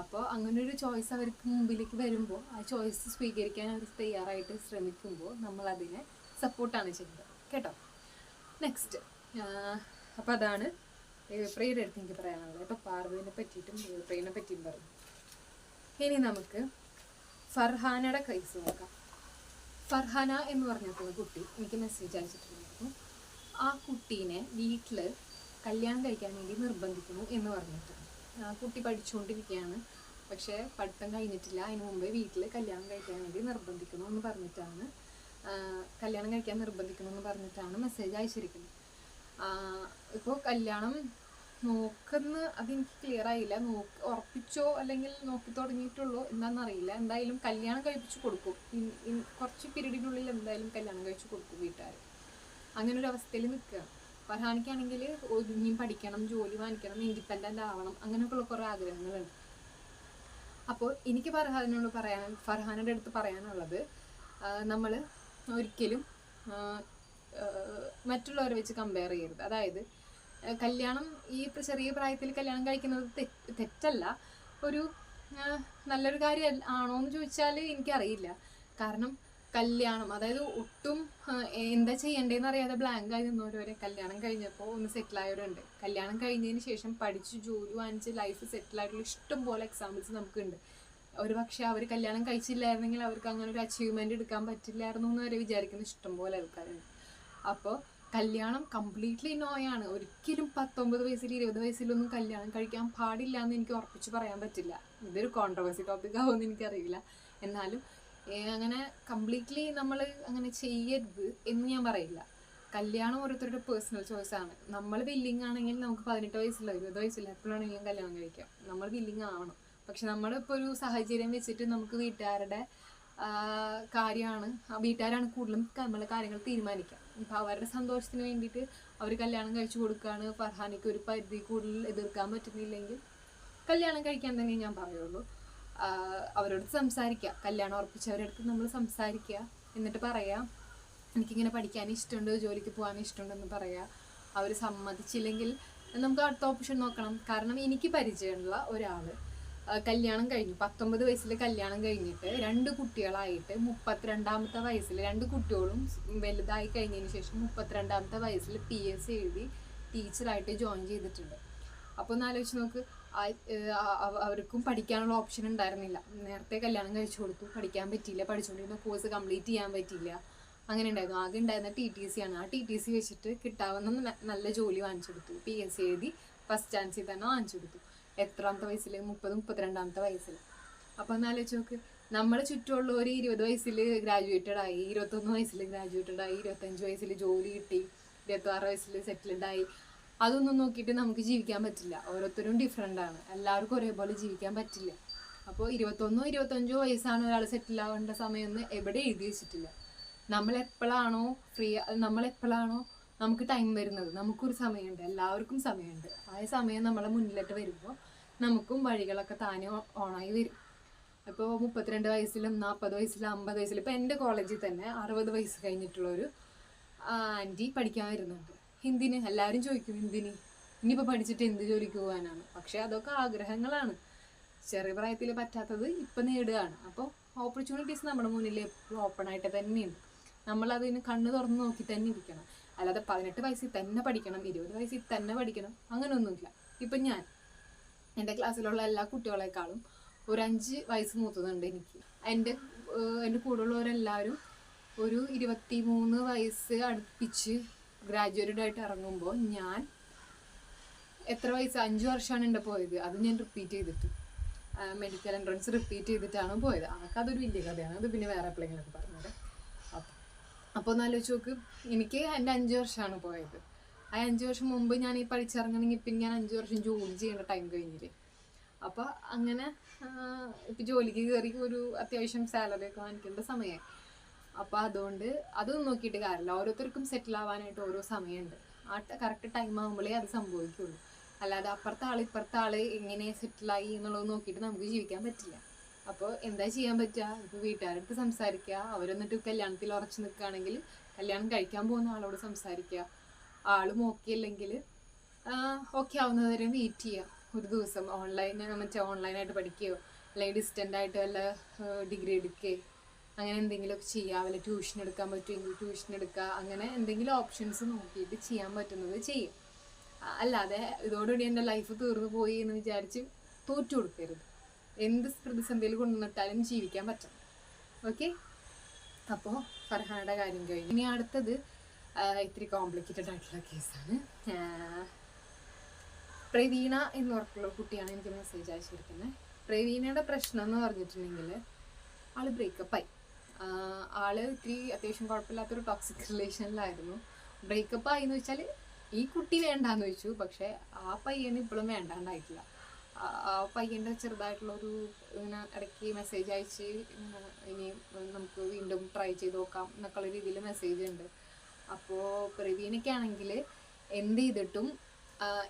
അപ്പോൾ അങ്ങനെ ഒരു ചോയ്സ് അവർക്ക് മുമ്പിലേക്ക് വരുമ്പോൾ ആ ചോയ്സ് സ്വീകരിക്കാൻ അവർ തയ്യാറായിട്ട് ശ്രമിക്കുമ്പോൾ നമ്മളതിനെ സപ്പോർട്ടാണ് ചെയ്യുന്നത്. കേട്ടോ? നെക്സ്റ്റ്, അപ്പോൾ അതാണ് ദേവപ്രിയയുടെ അടുത്ത് എനിക്ക് പറയാനുള്ളത്. ഇപ്പോൾ പാർവതിനെ പറ്റിയിട്ടും ദേവപ്രിയനെ പറ്റിയും പറഞ്ഞു. ഇനി നമുക്ക് ഫർഹാനയുടെ കേസ് നോക്കാം. ഫർഹാന എന്ന് പറഞ്ഞിട്ടുള്ള കുട്ടി എനിക്ക് മെസ്സേജ് അയച്ചിട്ടുണ്ടായിരുന്നു. ആ കുട്ടീനെ വീട്ടിൽ കല്യാണം കഴിക്കാൻ വേണ്ടി നിർബന്ധിക്കുന്നു എന്ന് പറഞ്ഞിട്ടുണ്ട്. ആ കുട്ടി പഠിച്ചുകൊണ്ടിരിക്കുകയാണ്, പക്ഷേ പഠിത്തം കഴിഞ്ഞിട്ടില്ല. അതിന് മുമ്പേ വീട്ടിൽ കല്യാണം കഴിക്കാൻ വേണ്ടി നിർബന്ധിക്കുന്നു എന്ന് പറഞ്ഞിട്ടാണ് മെസ്സേജ് അയച്ചിരിക്കുന്നത്. ഇപ്പോൾ കല്യാണം അതെനിക്ക് ക്ലിയർ ആയില്ല. ഉറപ്പിച്ചോ അല്ലെങ്കിൽ നോക്കി തുടങ്ങിയിട്ടുള്ളൂ എന്താണെന്നറിയില്ല. എന്തായാലും കല്യാണം കഴിപ്പിച്ചു കൊടുക്കും. കുറച്ച് പീരീഡിനുള്ളിൽ എന്തായാലും കല്യാണം കഴിച്ചു കൊടുക്കും വീട്ടുകാർ. അങ്ങനെ ഒരു അവസ്ഥയിൽ നിൽക്കുകയാണ്. ഫർഹാനയ്ക്കാണെങ്കിൽ ഇനിയും പഠിക്കണം, ജോലി വാങ്ങിക്കണം, ഇൻഡിപെൻഡൻ്റ് ആവണം, അങ്ങനെയൊക്കെയുള്ള കുറേ ആഗ്രഹങ്ങളുണ്ട്. അപ്പോൾ എനിക്ക് ഫർഹാനയുടെ അടുത്ത് പറയാനുള്ളത്, നമ്മൾ ഒരിക്കലും മറ്റുള്ളവരെ വെച്ച് കമ്പയർ ചെയ്യരുത്. അതായത് കല്യാണം ഈ ചെറിയ പ്രായത്തിൽ കല്യാണം കഴിക്കുന്നത് തെറ്റല്ല. ഒരു നല്ലൊരു കാര്യം ആണോ എന്ന് ചോദിച്ചാൽ എനിക്കറിയില്ല. കാരണം കല്യാണം, അതായത് ഒട്ടും എന്താ ചെയ്യേണ്ടതെന്ന് അറിയാതെ ബ്ലാങ്ക് ആയി നിന്നവരെ കല്യാണം കഴിഞ്ഞപ്പോൾ ഒന്ന് സെറ്റിലായവരുണ്ട്. കല്യാണം കഴിഞ്ഞതിന് ശേഷം പഠിച്ച് ജോലി വാങ്ങിച്ച് ലൈഫ് സെറ്റിലായിട്ടുള്ള ഇഷ്ടം പോലെ എക്സാമ്പിൾസ് നമുക്കുണ്ട്. ഒരു പക്ഷേ അവർ കല്യാണം കഴിച്ചില്ലായിരുന്നെങ്കിൽ അവർക്ക് അങ്ങനെ ഒരു അച്ചീവ്മെൻ്റ് എടുക്കാൻ പറ്റില്ലായിരുന്നു എന്ന് വരെ വിചാരിക്കുന്ന ഇഷ്ടം പോലെ ആൾക്കാരുണ്ട്. അപ്പോൾ കല്യാണം കംപ്ലീറ്റ്ലി നോയാണ്. ഒരിക്കലും 19 വയസ്സിൽ 20 വയസ്സിലൊന്നും കല്യാണം കഴിക്കാൻ പാടില്ല എന്ന് എനിക്ക് ഉറപ്പിച്ച് പറയാൻ പറ്റില്ല. ഇതൊരു കോൺട്രവേഴ്സി ടോപ്പിക് ആവുമെന്ന് എനിക്കറിയില്ല. എന്നാലും അങ്ങനെ കംപ്ലീറ്റ്ലി നമ്മൾ അങ്ങനെ ചെയ്യരുത് എന്ന് ഞാൻ പറയില്ല. കല്യാണം ഓരോരുത്തരുടെ പേഴ്സണൽ ചോയ്സാണ്. നമ്മൾ വില്ലിങ് ആണെങ്കിൽ നമുക്ക് 18 വയസ്സിലോ 20 വയസ്സിലോ എപ്പോഴാണെങ്കിലും കല്യാണം കഴിക്കാം. നമ്മൾ വില്ലിങ് ആവണം. പക്ഷെ നമ്മളിപ്പോൾ ഒരു സാഹചര്യം വെച്ചിട്ട് നമുക്ക് വീട്ടുകാരാണ് കൂടുതലും നമ്മളെ കാര്യങ്ങൾ തീരുമാനിക്കാം. ഇപ്പം അവരുടെ സന്തോഷത്തിന് വേണ്ടിയിട്ട് അവർ കല്യാണം കഴിച്ചു കൊടുക്കുകയാണ്. ഫർഹാനയ്ക്ക് ഒരു പരിധി കൂടുതൽ എതിർക്കാൻ പറ്റുന്നില്ലെങ്കിൽ കല്യാണം കഴിക്കാൻ തന്നെ ഞാൻ പറയുള്ളൂ. അവരോട് സംസാരിക്കുക, കല്യാണം ഉറപ്പിച്ചവരുടെ അടുത്ത് നമ്മൾ സംസാരിക്കുക. എന്നിട്ട് പറയാം, എനിക്കിങ്ങനെ പഠിക്കാൻ ഇഷ്ടമുണ്ട്, ജോലിക്ക് പോകാൻ ഇഷ്ടമുണ്ടെന്ന് പറയാം. അവർ സമ്മതിച്ചില്ലെങ്കിൽ നമുക്ക് അടുത്ത ഓപ്ഷൻ നോക്കണം. കാരണം എനിക്ക് പരിചയമുള്ള ഒരാൾ കല്യാണം കഴിഞ്ഞു, 19 വയസ്സിൽ കല്യാണം കഴിഞ്ഞിട്ട് 2 കുട്ടികളായിട്ട് 32ാമത്തെ വയസ്സിൽ 2 കുട്ടികളും വലുതായി കഴിഞ്ഞതിന് ശേഷം 32ാമത്തെ വയസ്സിൽ PSC എഴുതി ടീച്ചറായിട്ട് ജോയിൻ ചെയ്തിട്ടുണ്ട്. അപ്പോൾ ഒന്ന് ആലോചിച്ച് നോക്ക്, അവർക്കും പഠിക്കാനുള്ള ഓപ്ഷൻ ഉണ്ടായിരുന്നില്ല. നേരത്തെ കല്യാണം കഴിച്ചു കൊടുത്തു, പഠിക്കാൻ പറ്റിയില്ല, പഠിച്ചുകൊണ്ടിരുന്ന കോഴ്സ് കംപ്ലീറ്റ് ചെയ്യാൻ പറ്റിയില്ല. അങ്ങനെ ഉണ്ടായിരുന്നു. ആകെ ഉണ്ടായിരുന്ന TTC ആണ്. ആ TTC വെച്ചിട്ട് കിട്ടാവുന്ന നല്ല ജോലി വാങ്ങിച്ചു കൊടുത്തു. PSC എഴുതി ഫസ്റ്റ് ചാൻസിൽ തന്നെ വാങ്ങിച്ചു കൊടുത്തു. എത്രാമത്തെ വയസ്സിൽ? 30-32ാമത്തെ വയസ്സിൽ. അപ്പോൾ ഒന്ന് ആലോചിച്ച് നോക്ക്, നമ്മുടെ ചുറ്റുമുള്ളവർ 20 വയസ്സിൽ ഗ്രാജുവേറ്റഡ് ആയി, 21 വയസ്സിൽ ഗ്രാജുവേറ്റഡ് ആയി, 25 വയസ്സിൽ ജോലി കിട്ടി, 26 വയസ്സിൽ സെറ്റിൽഡ് ആയി. അതൊന്നും നോക്കിയിട്ട് നമുക്ക് ജീവിക്കാൻ പറ്റില്ല. ഓരോരുത്തരും ഡിഫറെൻ്റ് ആണ്. എല്ലാവർക്കും ഒരേപോലെ ജീവിക്കാൻ പറ്റില്ല. അപ്പോൾ 21-25 വയസ്സാണ് ഒരാൾ സെറ്റിൽ ആവേണ്ട സമയമെന്ന് എവിടെ എഴുതി വെച്ചിട്ടില്ല. നമ്മളെപ്പോഴാണോ നമുക്ക് ടൈം വരുന്നത്, നമുക്കൊരു സമയമുണ്ട്, എല്ലാവർക്കും സമയമുണ്ട്. ആ സമയം നമ്മളെ മുന്നിലോട്ട് വരുമ്പോൾ നമുക്കും വഴികളൊക്കെ താനെ ഓണായി വരും. ഇപ്പോൾ 32 വയസ്സിലും 40 വയസ്സിലും 50 വയസ്സിലും ഇപ്പോൾ എൻ്റെ കോളേജിൽ തന്നെ 60 വയസ്സ് കഴിഞ്ഞിട്ടുള്ളൊരു ആൻറ്റി പഠിക്കാൻ വരുന്നുണ്ട്. എന്തിന്? എല്ലാവരും ചോദിക്കും എന്തിന്, ഇനിയിപ്പോൾ പഠിച്ചിട്ട് എന്ത് ജോലിക്ക് പോകാനാണ്. പക്ഷേ അതൊക്കെ ആഗ്രഹങ്ങളാണ്. ചെറിയ പ്രായത്തിൽ പറ്റാത്തത് ഇപ്പം നേടുകയാണ്. അപ്പോൾ ഓപ്പർച്യൂണിറ്റീസ് നമ്മുടെ മുന്നിൽ എപ്പോഴും ഓപ്പൺ ആയിട്ട് തന്നെയുണ്ട്. നമ്മളതിന് കണ്ണ് തുറന്ന് നോക്കി തന്നെ ഇരിക്കണം. അല്ലാതെ 18 വയസ്സിൽ തന്നെ പഠിക്കണം, 20 വയസ്സിൽ തന്നെ പഠിക്കണം, അങ്ങനെയൊന്നുമില്ല. ഇപ്പം ഞാൻ എൻ്റെ ക്ലാസ്സിലുള്ള എല്ലാ കുട്ടികളെക്കാളും ഒരു 5 വയസ്സ് മൂത്തതുണ്ട് എനിക്ക്. എൻ്റെ കൂടെയുള്ളവരെല്ലാവരും ഒരു 23 വയസ്സ് അടുപ്പിച്ച് ഗ്രാജുവേറ്റഡ് ആയിട്ട് ഇറങ്ങുമ്പോൾ ഞാൻ എത്ര വയസ്സ്? 5 വർഷമാണ് എൻ്റെ പോയത്. അത് ഞാൻ റിപ്പീറ്റ് ചെയ്തിട്ട് മെഡിക്കൽ എൻട്രൻസ് റിപ്പീറ്റ് ചെയ്തിട്ടാണ് പോയത്. അതൊരു വലിയ കഥയാണ്. അത് പിന്നെ വേറെ എപ്പോഴെങ്കിലൊക്കെ പറഞ്ഞത്. അപ്പോൾ ഒന്ന് ആലോചിച്ച് നോക്ക്, എനിക്ക് എൻ്റെ 5 വർഷമാണ് പോയത്. ആ 5 വർഷം മുമ്പ് ഞാൻ ഈ പഠിച്ചിറങ്ങണമെങ്കിൽ പിന്നെ ഞാൻ 5 വർഷം ജോലി ചെയ്യേണ്ട ടൈം കഴിഞ്ഞില്ലേ. അപ്പോൾ അങ്ങനെ ഇപ്പം ജോലിക്ക് കയറി ഒരു അത്യാവശ്യം സാലറി ഒക്കെ വാങ്ങിക്കേണ്ട സമയമായി. അപ്പോൾ അതുകൊണ്ട് അതൊന്നും നോക്കിയിട്ട് കാര്യമില്ല. ഓരോരുത്തർക്കും സെറ്റിൽ ആവാനായിട്ട് ഓരോ സമയമുണ്ട്. ആ കറക്റ്റ് ടൈം ആകുമ്പോഴേ അത് സംഭവിക്കുള്ളൂ. അല്ലാതെ ഇപ്പുറത്തെ ആൾ എങ്ങനെ സെറ്റിലായി എന്നുള്ളത് നോക്കിയിട്ട് നമുക്ക് ജീവിക്കാൻ പറ്റില്ല. അപ്പോൾ എന്താ ചെയ്യാൻ പറ്റുക? ഇപ്പോൾ വീട്ടുകാരടുത്ത് സംസാരിക്കുക. അവരെന്നിട്ട് കല്യാണത്തിൽ ഉറച്ചു നിൽക്കുകയാണെങ്കിൽ കല്യാണം കഴിക്കാൻ പോകുന്ന ആളോട് സംസാരിക്കുക. ആളും ഓക്കെ അല്ലെങ്കിൽ ഓക്കെ ആവുന്നതുവരെ വെയിറ്റ് ചെയ്യുക. ഒരു ദിവസം ഓൺലൈനായിട്ട് പഠിക്കുകയോ അല്ലെങ്കിൽ ഡിസ്റ്റൻ്റായിട്ട് വല്ല ഡിഗ്രി എടുക്കുകയോ അങ്ങനെ എന്തെങ്കിലുമൊക്കെ ചെയ്യുക. വല്ല ട്യൂഷൻ എടുക്കാൻ പറ്റുമെങ്കിൽ ട്യൂഷൻ എടുക്കുക. അങ്ങനെ എന്തെങ്കിലും ഓപ്ഷൻസ് നോക്കിയിട്ട് ചെയ്യാൻ പറ്റുന്നത് ചെയ്യും. അല്ലാതെ ഇതോടുകൂടി എൻ്റെ ലൈഫ് തീർന്നു പോയി എന്ന് വിചാരിച്ച് തോറ്റു കൊടുക്കരുത്. എന്ത് പ്രതിസന്ധിയിൽ കൊണ്ടുവന്നിട്ടാലും ജീവിക്കാൻ പറ്റും. ഓക്കെ, അപ്പോൾ ഫർഹാനയുടെ കാര്യം കഴിഞ്ഞു. ഇനി അടുത്തത് ഇത്തിരി കോംപ്ലിക്കേറ്റഡ് ആയിട്ടുള്ള കേസാണ്. പ്രവീണ എന്ന് പറഞ്ഞിട്ടുള്ള കുട്ടിയാണ് എനിക്ക് മെസ്സേജ് അയച്ചിരിക്കുന്നത്. പ്രവീണയുടെ പ്രശ്നം എന്ന് പറഞ്ഞിട്ടുണ്ടെങ്കിൽ ആള് ബ്രേക്കപ്പായി. ആള് ഇത്തിരി അത്യാവശ്യം കുഴപ്പമില്ലാത്തൊരു ടോക്സിക് റിലേഷനിലായിരുന്നു. ബ്രേക്കപ്പ് എന്ന് വെച്ചാൽ ഈ കുട്ടി വേണ്ടാന്ന് വെച്ചു, പക്ഷെ ആ പയ്യന് ഇപ്പോഴും വേണ്ടാണ്ടായിട്ടില്ല. ആ പയ്യൻ്റെ ചെറുതായിട്ടുള്ളൊരു ഇങ്ങനെ ഇടയ്ക്ക് മെസ്സേജ് അയച്ച് ഇനി നമുക്ക് വീണ്ടും ട്രൈ ചെയ്ത് നോക്കാം എന്നൊക്കെയുള്ള രീതിയിൽ മെസ്സേജ് ഉണ്ട്. അപ്പോൾ പ്രവീണയ്ക്കാണെങ്കിൽ എന്ത് ചെയ്തിട്ടും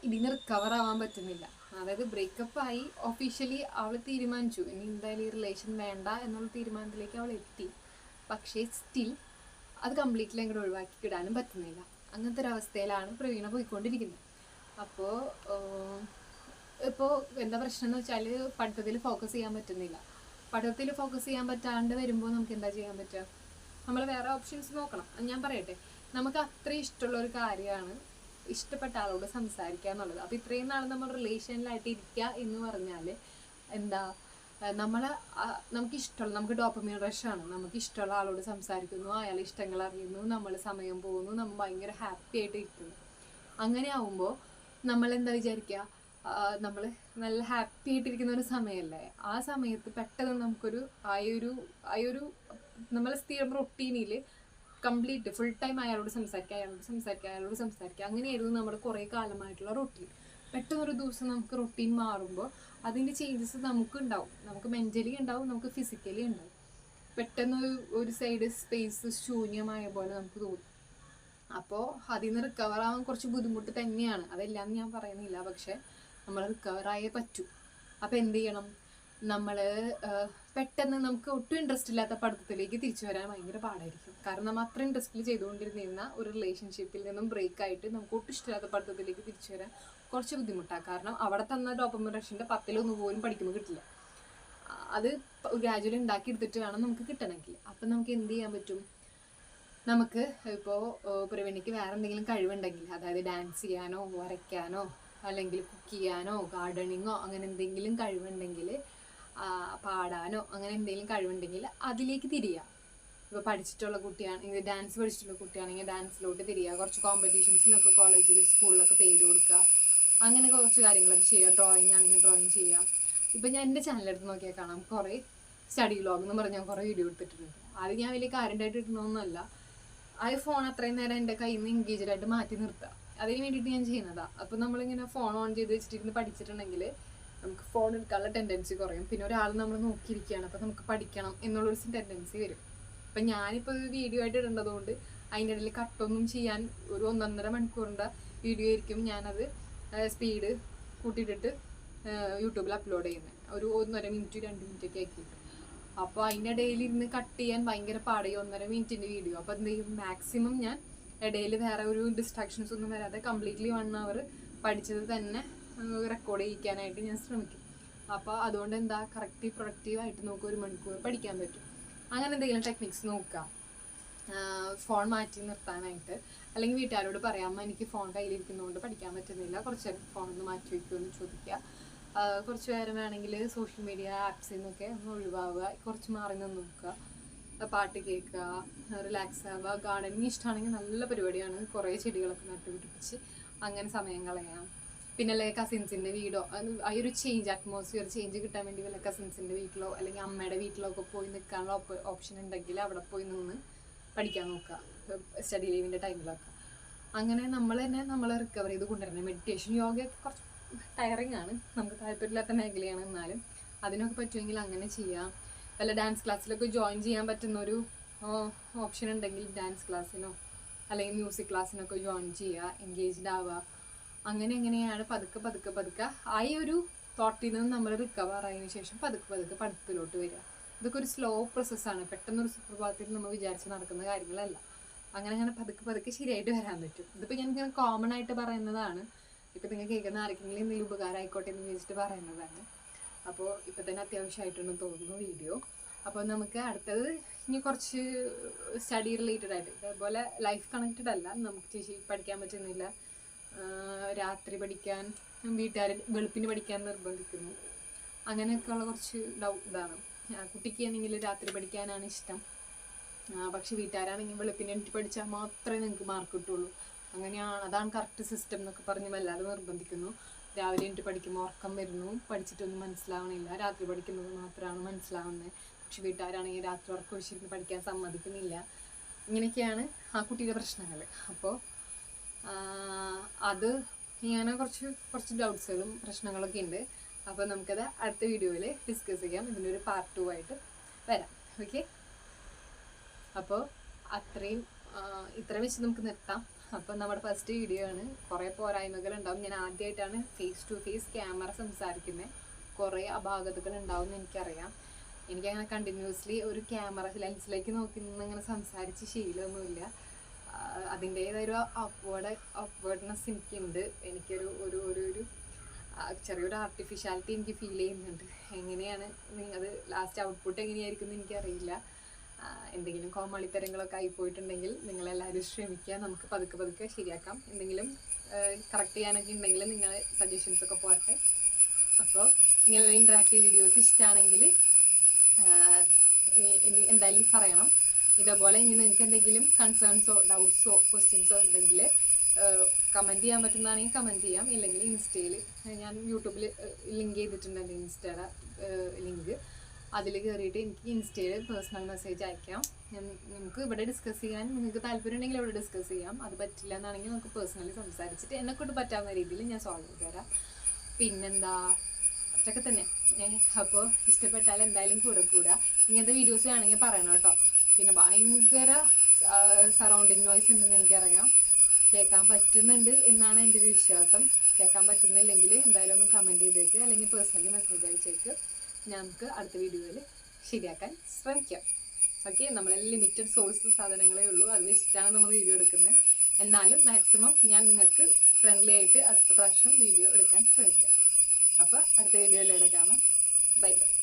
ഇതിന് റിക്കവർ ആവാൻ പറ്റുന്നില്ല. അതായത് ബ്രേക്കപ്പായി ഒഫീഷ്യലി അവൾ തീരുമാനിച്ചു ഇനി എന്തായാലും ഈ റിലേഷൻ വേണ്ട എന്നുള്ള തീരുമാനത്തിലേക്ക് അവൾ എത്തി. പക്ഷേ സ്റ്റിൽ അത് കംപ്ലീറ്റ്ലി അങ്ങോട്ട് ഒഴിവാക്കി കിടാനും പറ്റുന്നില്ല. അങ്ങനത്തെ ഒരു അവസ്ഥയിലാണ് പ്രവീണ പോയിക്കൊണ്ടിരിക്കുന്നത്. അപ്പോൾ ഇപ്പോൾ എന്താ പ്രശ്നം എന്ന് വെച്ചാൽ പഠിത്തത്തിൽ ഫോക്കസ് ചെയ്യാൻ പറ്റുന്നില്ല. പഠിത്തത്തിൽ ഫോക്കസ് ചെയ്യാൻ പറ്റാണ്ട് വരുമ്പോൾ നമുക്ക് എന്താ ചെയ്യാൻ പറ്റുക? നമ്മൾ വേറെ ഓപ്ഷൻസ് നോക്കണം. ഞാൻ പറയട്ടെ, നമുക്ക് അത്രയും ഇഷ്ടമുള്ള ഒരു കാര്യമാണ് ഇഷ്ടപ്പെട്ട ആളോട് സംസാരിക്കുക എന്നുള്ളത്. അപ്പോൾ ഇത്രയും നാൾ നമ്മൾ റിലേഷനിലായിട്ട് ഇരിക്കുക എന്ന് പറഞ്ഞാൽ എന്താ, നമുക്കിഷ്ടമുള്ള, നമുക്ക് ഡോപ്പമൈൻ റഷാണ്. നമുക്ക് ഇഷ്ടമുള്ള ആളോട് സംസാരിക്കുന്നു, അയാളെ ഇഷ്ടങ്ങൾ അറിയുന്നു, നമ്മൾ സമയം പോകുന്നു, നമ്മൾ ഭയങ്കര ഹാപ്പി ആയിട്ട് ഇരിക്കുന്നു. അങ്ങനെ ആവുമ്പോൾ നമ്മൾ എന്താ വിചാരിക്കുക, നമ്മൾ നല്ല ഹാപ്പി ആയിട്ടിരിക്കുന്ന ഒരു സമയമല്ലേ, ആ സമയത്ത് പെട്ടെന്ന് നമുക്കൊരു ആയൊരു നമ്മളെ സ്ഥിരം റൊട്ടീനിൽ കംപ്ലീറ്റ് ഫുൾ ടൈം അയാളോട് സംസാരിക്കുക അങ്ങനെയായിരുന്നു നമ്മുടെ കുറേ കാലമായിട്ടുള്ള റൊട്ടീൻ. പെട്ടെന്നൊരു ദിവസം നമുക്ക് റൊട്ടീൻ മാറുമ്പോൾ അതിൻ്റെ ചേഞ്ചസ് നമുക്ക് ഉണ്ടാവും. നമുക്ക് മെൻ്റലി ഉണ്ടാവും, നമുക്ക് ഫിസിക്കലി ഉണ്ടാവും. പെട്ടെന്ന് ഒരു സൈഡ് സ്പേസ് ശൂന്യമായ പോലെ നമുക്ക് തോന്നും. അപ്പോൾ അതിൽ നിന്ന് റിക്കവർ ആവാൻ കുറച്ച് ബുദ്ധിമുട്ട് തന്നെയാണ്, അതെല്ലാം ഞാൻ പറയുന്നില്ല. പക്ഷെ നമ്മൾ റിക്കവറായേ പറ്റൂ. അപ്പോൾ എന്ത് ചെയ്യണം? നമ്മൾ പെട്ടെന്ന് നമുക്ക് ഒട്ടും ഇൻട്രസ്റ്റ് ഇല്ലാത്ത പഠിത്തത്തിലേക്ക് തിരിച്ചു വരാൻ ഭയങ്കര പാടായിരിക്കും. കാരണം നമ്മൾ അത്ര ഇൻട്രസ്റ്റിൽ ചെയ്തുകൊണ്ടിരുന്ന ഒരു റിലേഷൻഷിപ്പിൽ നിന്നും ബ്രേക്ക് ആയിട്ട് നമുക്ക് ഒട്ടും ഇഷ്ടമില്ലാത്ത പഠിത്തത്തിലേക്ക് തിരിച്ചു വരാൻ കുറച്ച് ബുദ്ധിമുട്ടാണ്. കാരണം അവിടെ തന്ന ഡോപ്പമൈൻ റഷിൻ്റെ 10-1 പോലും പഠിക്കുമ്പോൾ കിട്ടില്ല. അത് ഗ്രാജുവലി ഉണ്ടാക്കിയെടുത്തിട്ട് വേണം നമുക്ക് കിട്ടണമെങ്കിൽ. അപ്പം നമുക്ക് എന്ത് ചെയ്യാൻ പറ്റും? നമുക്ക് ഇപ്പോൾ പ്രവീണയ്ക്ക് വേറെ എന്തെങ്കിലും കഴിവുണ്ടെങ്കിൽ, അതായത് ഡാൻസ് ചെയ്യാനോ വരയ്ക്കാനോ അല്ലെങ്കിൽ കുക്ക് ചെയ്യാനോ ഗാർഡനിങ്ങോ അങ്ങനെ എന്തെങ്കിലും കഴിവുണ്ടെങ്കിൽ, പാടാനോ അങ്ങനെ എന്തെങ്കിലും കഴിവുണ്ടെങ്കിൽ അതിലേക്ക് തിരിയുക. ഇപ്പോൾ പഠിച്ചിട്ടുള്ള കുട്ടിയാണെങ്കിൽ, ഡാൻസ് പഠിച്ചിട്ടുള്ള കുട്ടിയാണെങ്കിൽ ഡാൻസിലോട്ട് തിരിയുക. കുറച്ച് കോമ്പറ്റീഷൻസിനൊക്കെ കോളേജിൽ സ്കൂളിലൊക്കെ പേര് കൊടുക്കുക. അങ്ങനെ കുറച്ച് കാര്യങ്ങളൊക്കെ ചെയ്യുക. ഡ്രോയിങ് ആണെങ്കിൽ ഡ്രോയിങ് ചെയ്യുക. ഇപ്പം ഞാൻ എൻ്റെ ചാനലെടുത്ത് നോക്കിയാൽ കാണാം, കുറേ സ്റ്റഡി വ്ലോഗ് എന്ന് പറഞ്ഞാൽ കുറേ വീഡിയോ എടുത്തിട്ടുണ്ട്. അത് ഞാൻ വലിയ കാര്യമായിട്ട് ഇടണമെന്നല്ല, ആ ഫോൺ അത്രയും നേരം എൻ്റെ കയ്യിൽ നിന്ന് എൻഗേജഡായിട്ട് മാറ്റി നിർത്തുക. അതിന് വേണ്ടിയിട്ട് ഞാൻ ചെയ്യുന്നതാണ്. അപ്പോൾ നമ്മളിങ്ങനെ ഫോൺ ഓൺ ചെയ്ത് വെച്ചിട്ടിരുന്ന് പഠിച്ചിട്ടുണ്ടെങ്കിൽ നമുക്ക് ഫോൺ എടുക്കാനുള്ള ടെൻഡൻസി കുറയും. പിന്നെ ഒരാൾ നമ്മൾ നോക്കിയിരിക്കുകയാണ്, അപ്പോൾ നമുക്ക് പഠിക്കണം എന്നുള്ളൊരു ടെൻഡൻസി വരും. അപ്പം ഞാനിപ്പോൾ വീഡിയോ ആയിട്ട് ഇടേണ്ടതുകൊണ്ട് അതിൻ്റെ ഇടയിൽ കട്ടൊന്നും ചെയ്യാൻ ഒരു 1.5 മണിക്കൂറിൻ്റെ വീഡിയോ ആയിരിക്കും ഞാനത് സ്പീഡ് കൂട്ടിയിട്ടിട്ട് യൂട്യൂബിൽ അപ്ലോഡ് ചെയ്യുന്നത്. ഒരു 1.5 മിനിറ്റ് 2 മിനിറ്റൊക്കെ ആക്കിയിട്ട്. അപ്പോൾ അതിൻ്റെ ഇടയിൽ ഇരുന്ന് കട്ട് ചെയ്യാൻ ഭയങ്കര പാടായി 1.5 മിനിറ്റിൻ്റെ വീഡിയോ. അപ്പോൾ എന്ത് ചെയ്യും, മാക്സിമം ഞാൻ ഇടയിൽ വേറെ ഒരു ഡിസ്ട്രാക്ഷൻസ് ഒന്നും വരാതെ കംപ്ലീറ്റ്ലി 1 അവർ പഠിച്ചത് തന്നെ റെക്കോർഡ് ചെയ്യിക്കാനായിട്ട് ഞാൻ ശ്രമിക്കും. അപ്പോൾ അതുകൊണ്ട് എന്താ, കറക്റ്റ് പ്രൊഡക്റ്റീവായിട്ട് നമുക്ക് 1 മണിക്കൂർ പഠിക്കാൻ പറ്റും. അങ്ങനെ എന്തെങ്കിലും ടെക്നിക്സ് നോക്കുക, ഫോൺ മാറ്റി നിർത്താനായിട്ട്. അല്ലെങ്കിൽ വീട്ടുകാരോട് പറയാം, എനിക്ക് ഫോൺ കയ്യിലിരിക്കുന്നതുകൊണ്ട് പഠിക്കാൻ പറ്റുന്നില്ല, കുറച്ച് നേരം ഫോണൊന്ന് മാറ്റി വയ്ക്കുമെന്ന് ചോദിക്കുക. കുറച്ച് നേരം വേണമെങ്കിൽ സോഷ്യൽ മീഡിയ ആപ്സിൽ നിന്നൊക്കെ ഒന്ന് ഒഴിവാവുക, കുറച്ച് മാറി നിന്ന് നോക്കുക, പാട്ട് കേൾക്കുക, റിലാക്സ് ആവുക. ഗാർഡനിങ് ഇഷ്ടമാണെങ്കിൽ നല്ല പരിപാടിയാണ്. കുറേ ചെടികളൊക്കെ നട്ടുപിടിപ്പിച്ച് അങ്ങനെ സമയം കളയാം. പിന്നെ അല്ലെങ്കിൽ കസിൻസിൻ്റെ വീടോ, ആ ഒരു ചേഞ്ച്, അറ്റ്മോസ്ഫിയർ ചേഞ്ച് കിട്ടാൻ വേണ്ടി വല്ല കസിൻസിൻ്റെ വീട്ടിലോ അല്ലെങ്കിൽ അമ്മയുടെ വീട്ടിലോ ഒക്കെ പോയി നിൽക്കാനുള്ള ഓപ്ഷൻ ഉണ്ടെങ്കിൽ അവിടെ പോയി നിന്ന് പഠിക്കാൻ നോക്കുക, സ്റ്റഡി ലീവിൻ്റെ ടൈമിലൊക്കെ. അങ്ങനെ നമ്മൾ തന്നെ നമ്മളെ റിക്കവർ ചെയ്ത് കൊണ്ടുവരണം. മെഡിറ്റേഷൻ, യോഗയൊക്കെ കുറച്ച് ടയറിങ് ആണ്, നമുക്ക് താല്പര്യമില്ലാത്ത മേഖലയാണ്. എന്നാലും അതിനൊക്കെ പറ്റുമെങ്കിൽ അങ്ങനെ ചെയ്യാം. വല്ല ഡാൻസ് ക്ലാസ്സിലൊക്കെ ജോയിൻ ചെയ്യാൻ പറ്റുന്നൊരു ഓപ്ഷൻ ഉണ്ടെങ്കിൽ ഡാൻസ് ക്ലാസ്സിനോ അല്ലെങ്കിൽ മ്യൂസിക് ക്ലാസ്സിനൊക്കെ ജോയിൻ ചെയ്യുക, എൻഗേജ്ഡ് ആവുക. അങ്ങനെ എങ്ങനെയാണ് പതുക്കെ പതുക്കെ പതുക്കെ ആ ഒരു തോട്ടിൽ നിന്ന് നമ്മൾ റിക്കവർ ആയതിനു ശേഷം പതുക്കെ പതുക്കെ പഠിത്തത്തിലോട്ട് വരിക. ഇതൊക്കെ ഒരു സ്ലോ പ്രോസസ്സാണ്. പെട്ടെന്നൊരു സുപ്രഭാതത്തിൽ നമ്മൾ വിചാരിച്ച് നടക്കുന്ന കാര്യങ്ങളല്ല. അങ്ങനെ അങ്ങനെ പതുക്കെ പതുക്കെ ശരിയായിട്ട് വരാൻ പറ്റും. ഇതിപ്പോൾ ഞാനിങ്ങനെ കോമൺ ആയിട്ട് പറയുന്നതാണ്. ഇപ്പം നിങ്ങൾ കേൾക്കുന്ന ആർക്കെങ്കിലും എന്തെങ്കിലും ഉപകാരം ആയിക്കോട്ടെ എന്ന് വിചാരിച്ചിട്ട് പറയുന്നതാണ്. അപ്പോൾ ഇപ്പം തന്നെ അത്യാവശ്യമായിട്ടെന്ന് തോന്നുന്നു വീഡിയോ. അപ്പോൾ നമുക്ക് അടുത്തത് ഇനി കുറച്ച് സ്റ്റഡി റിലേറ്റഡ് ആയിട്ട്, ഇതേപോലെ ലൈഫ് കണക്റ്റഡ് അല്ല, നമുക്ക് പഠിക്കാൻ പറ്റുന്നില്ല, രാത്രി പഠിക്കാൻ വീട്ടുകാർ വെളുപ്പിന് പഠിക്കാൻ നിർബന്ധിക്കുന്നു, അങ്ങനെയൊക്കെയുള്ള കുറച്ച് ഇതാണ്. കുട്ടിക്ക് ആണെങ്കിൽ രാത്രി പഠിക്കാനാണ് ഇഷ്ടം, പക്ഷെ വീട്ടുകാരാണെങ്കിൽ വെളുപ്പിന് എണീറ്റ് പഠിച്ചാൽ മാത്രമേ നിങ്ങൾക്ക് മാർക്ക് കിട്ടുള്ളൂ. അങ്ങനെയാണ്, അതാണ് കറക്റ്റ് സിസ്റ്റം എന്നൊക്കെ പറഞ്ഞ് വല്ലാതെ നിർബന്ധിക്കുന്നു. രാവിലെ എണീറ്റ് പഠിക്കുമ്പോൾ ഉറക്കം വരുന്നു, പഠിച്ചിട്ടൊന്നും മനസ്സിലാവണില്ല, രാത്രി പഠിക്കുന്നത് മാത്രമാണ് മനസ്സിലാവുന്നത്. പക്ഷെ വീട്ടുകാരാണെങ്കിൽ രാത്രി ഉറക്കം ഒഴിച്ചിരുന്ന് പഠിക്കാൻ സമ്മതിക്കുന്നില്ല. ഇങ്ങനെയൊക്കെയാണ് ആ കുട്ടിയുടെ പ്രശ്നങ്ങൾ. അപ്പോൾ അത് ഇങ്ങനെ കുറച്ച് ഡൗട്ട്സുകളും പ്രശ്നങ്ങളൊക്കെ ഉണ്ട്. അപ്പോൾ നമുക്കത് അടുത്ത വീഡിയോയിൽ ഡിസ്കസ് ചെയ്യാം. ഇതിൻ്റെ ഒരു പാർട്ട് 2 ആയിട്ട് വരാം. ഓക്കെ, അപ്പോൾ ഇത്ര വെച്ച് നമുക്ക് നിർത്താം. അപ്പോൾ നമ്മുടെ ഫസ്റ്റ് വീഡിയോ ആണ്, കുറേ പോരായ്മകൾ ഉണ്ടാവും. ഞാൻ ആദ്യമായിട്ടാണ് ഫേസ് ടു ഫേസ് ക്യാമറ സംസാരിക്കുന്നത്. കുറേ അപാകതകൾ ഉണ്ടാവും എന്ന് എനിക്കറിയാം. എനിക്കങ്ങനെ കണ്ടിന്യൂസ്ലി ഒരു ക്യാമറ ലെൻസിലേക്ക് നോക്കി നിന്ന് അങ്ങനെ സംസാരിച്ച് ശീലമൊന്നുമില്ല. അതിൻ്റേതായ ഒരു അപ്വേർഡ്നെസ് എനിക്കുണ്ട്. എനിക്കൊരു ഒരു ചെറിയൊരു ആർട്ടിഫിഷ്യാലിറ്റി എനിക്ക് ഫീൽ ചെയ്യുന്നുണ്ട്. എങ്ങനെയാണ് അത് ലാസ്റ്റ് ഔട്ട്പുട്ട് എങ്ങനെയായിരിക്കും എന്ന് എനിക്കറിയില്ല. എന്തെങ്കിലും കോമാളിത്തരങ്ങളൊക്കെ ആയിപ്പോയിട്ടുണ്ടെങ്കിൽ നിങ്ങളെല്ലാവരും ശ്രമിക്കുക. നമുക്ക് പതുക്കെ പതുക്കെ ശരിയാക്കാം. എന്തെങ്കിലും കറക്റ്റ് ചെയ്യാനൊക്കെ ഉണ്ടെങ്കിൽ നിങ്ങൾ സജഷൻസൊക്കെ പോരട്ടെ. അപ്പോൾ ഇങ്ങനെയുള്ള ഇൻട്രാക്റ്റീവ് വീഡിയോസ് ഇഷ്ടമാണെങ്കിൽ എന്തായാലും പറയണം. ഇതേപോലെ ഇനി നിങ്ങൾക്ക് എന്തെങ്കിലും കൺസേൺസോ ഡൗട്ട്സോ ക്വസ്റ്റ്യൻസോ ഉണ്ടെങ്കിൽ കമൻറ്റ് ചെയ്യാൻ പറ്റുന്നതാണെങ്കിൽ കമൻറ്റ് ചെയ്യാം. ഇല്ലെങ്കിൽ ഇൻസ്റ്റയിൽ ഞാൻ യൂട്യൂബിൽ ലിങ്ക് ചെയ്തിട്ടുണ്ട്, എൻ്റെ ഇൻസ്റ്റയുടെ ലിങ്ക്. അതിൽ കയറിയിട്ട് എനിക്ക് ഇൻസ്റ്റയിൽ പേഴ്സണൽ മെസ്സേജ് അയക്കാം. നമുക്ക് ഇവിടെ ഡിസ്കസ് ചെയ്യാൻ നിങ്ങൾക്ക് താല്പര്യം ഉണ്ടെങ്കിൽ ഇവിടെ ഡിസ്കസ് ചെയ്യാം. അത് പറ്റില്ല എന്നാണെങ്കിൽ നമുക്ക് പേഴ്സണലി സംസാരിച്ചിട്ട് എന്നെക്കൊണ്ട് പറ്റാവുന്ന രീതിയിൽ ഞാൻ സോൾവ് ചെയ്ത് തരാം. പിന്നെന്താ, അതൊക്കെ തന്നെ. അപ്പോൾ ഇഷ്ടപ്പെട്ടാൽ എന്തായാലും കൂടെ ഇങ്ങനത്തെ വീഡിയോസ് വേണമെങ്കിൽ പറയണം കേട്ടോ. പിന്നെ ഭയങ്കര സറൗണ്ടിങ് നോയ്സ് ഉണ്ടെന്ന് എനിക്കറിയാം. കേൾക്കാൻ പറ്റുന്നുണ്ട് എന്നാണ് എൻ്റെ ഒരു വിശ്വാസം. കേൾക്കാൻ പറ്റുന്നില്ലെങ്കിൽ എന്തായാലും ഒന്ന് കമൻറ്റ് ചെയ്തേക്ക്, അല്ലെങ്കിൽ പേഴ്സണലി മെസ്സേജ് അയച്ചേക്ക്. നമുക്ക് അടുത്ത വീഡിയോയിൽ ശരിയാക്കാൻ ശ്രമിക്കാം. ഓക്കെ, നമ്മളെ ലിമിറ്റഡ് സോഴ്സ് സാധനങ്ങളേ ഉള്ളൂ, അത് വെച്ചിട്ടാണ് നമ്മൾ വീഡിയോ എടുക്കുന്നത്. എന്നാലും മാക്സിമം ഞാൻ നിങ്ങൾക്ക് ഫ്രണ്ട്ലി ആയിട്ട് അടുത്ത പ്രാവശ്യം വീഡിയോ എടുക്കാൻ ശ്രമിക്കാം. അപ്പോൾ അടുത്ത വീഡിയോയിലൂടെ കാണാം. Bye bye.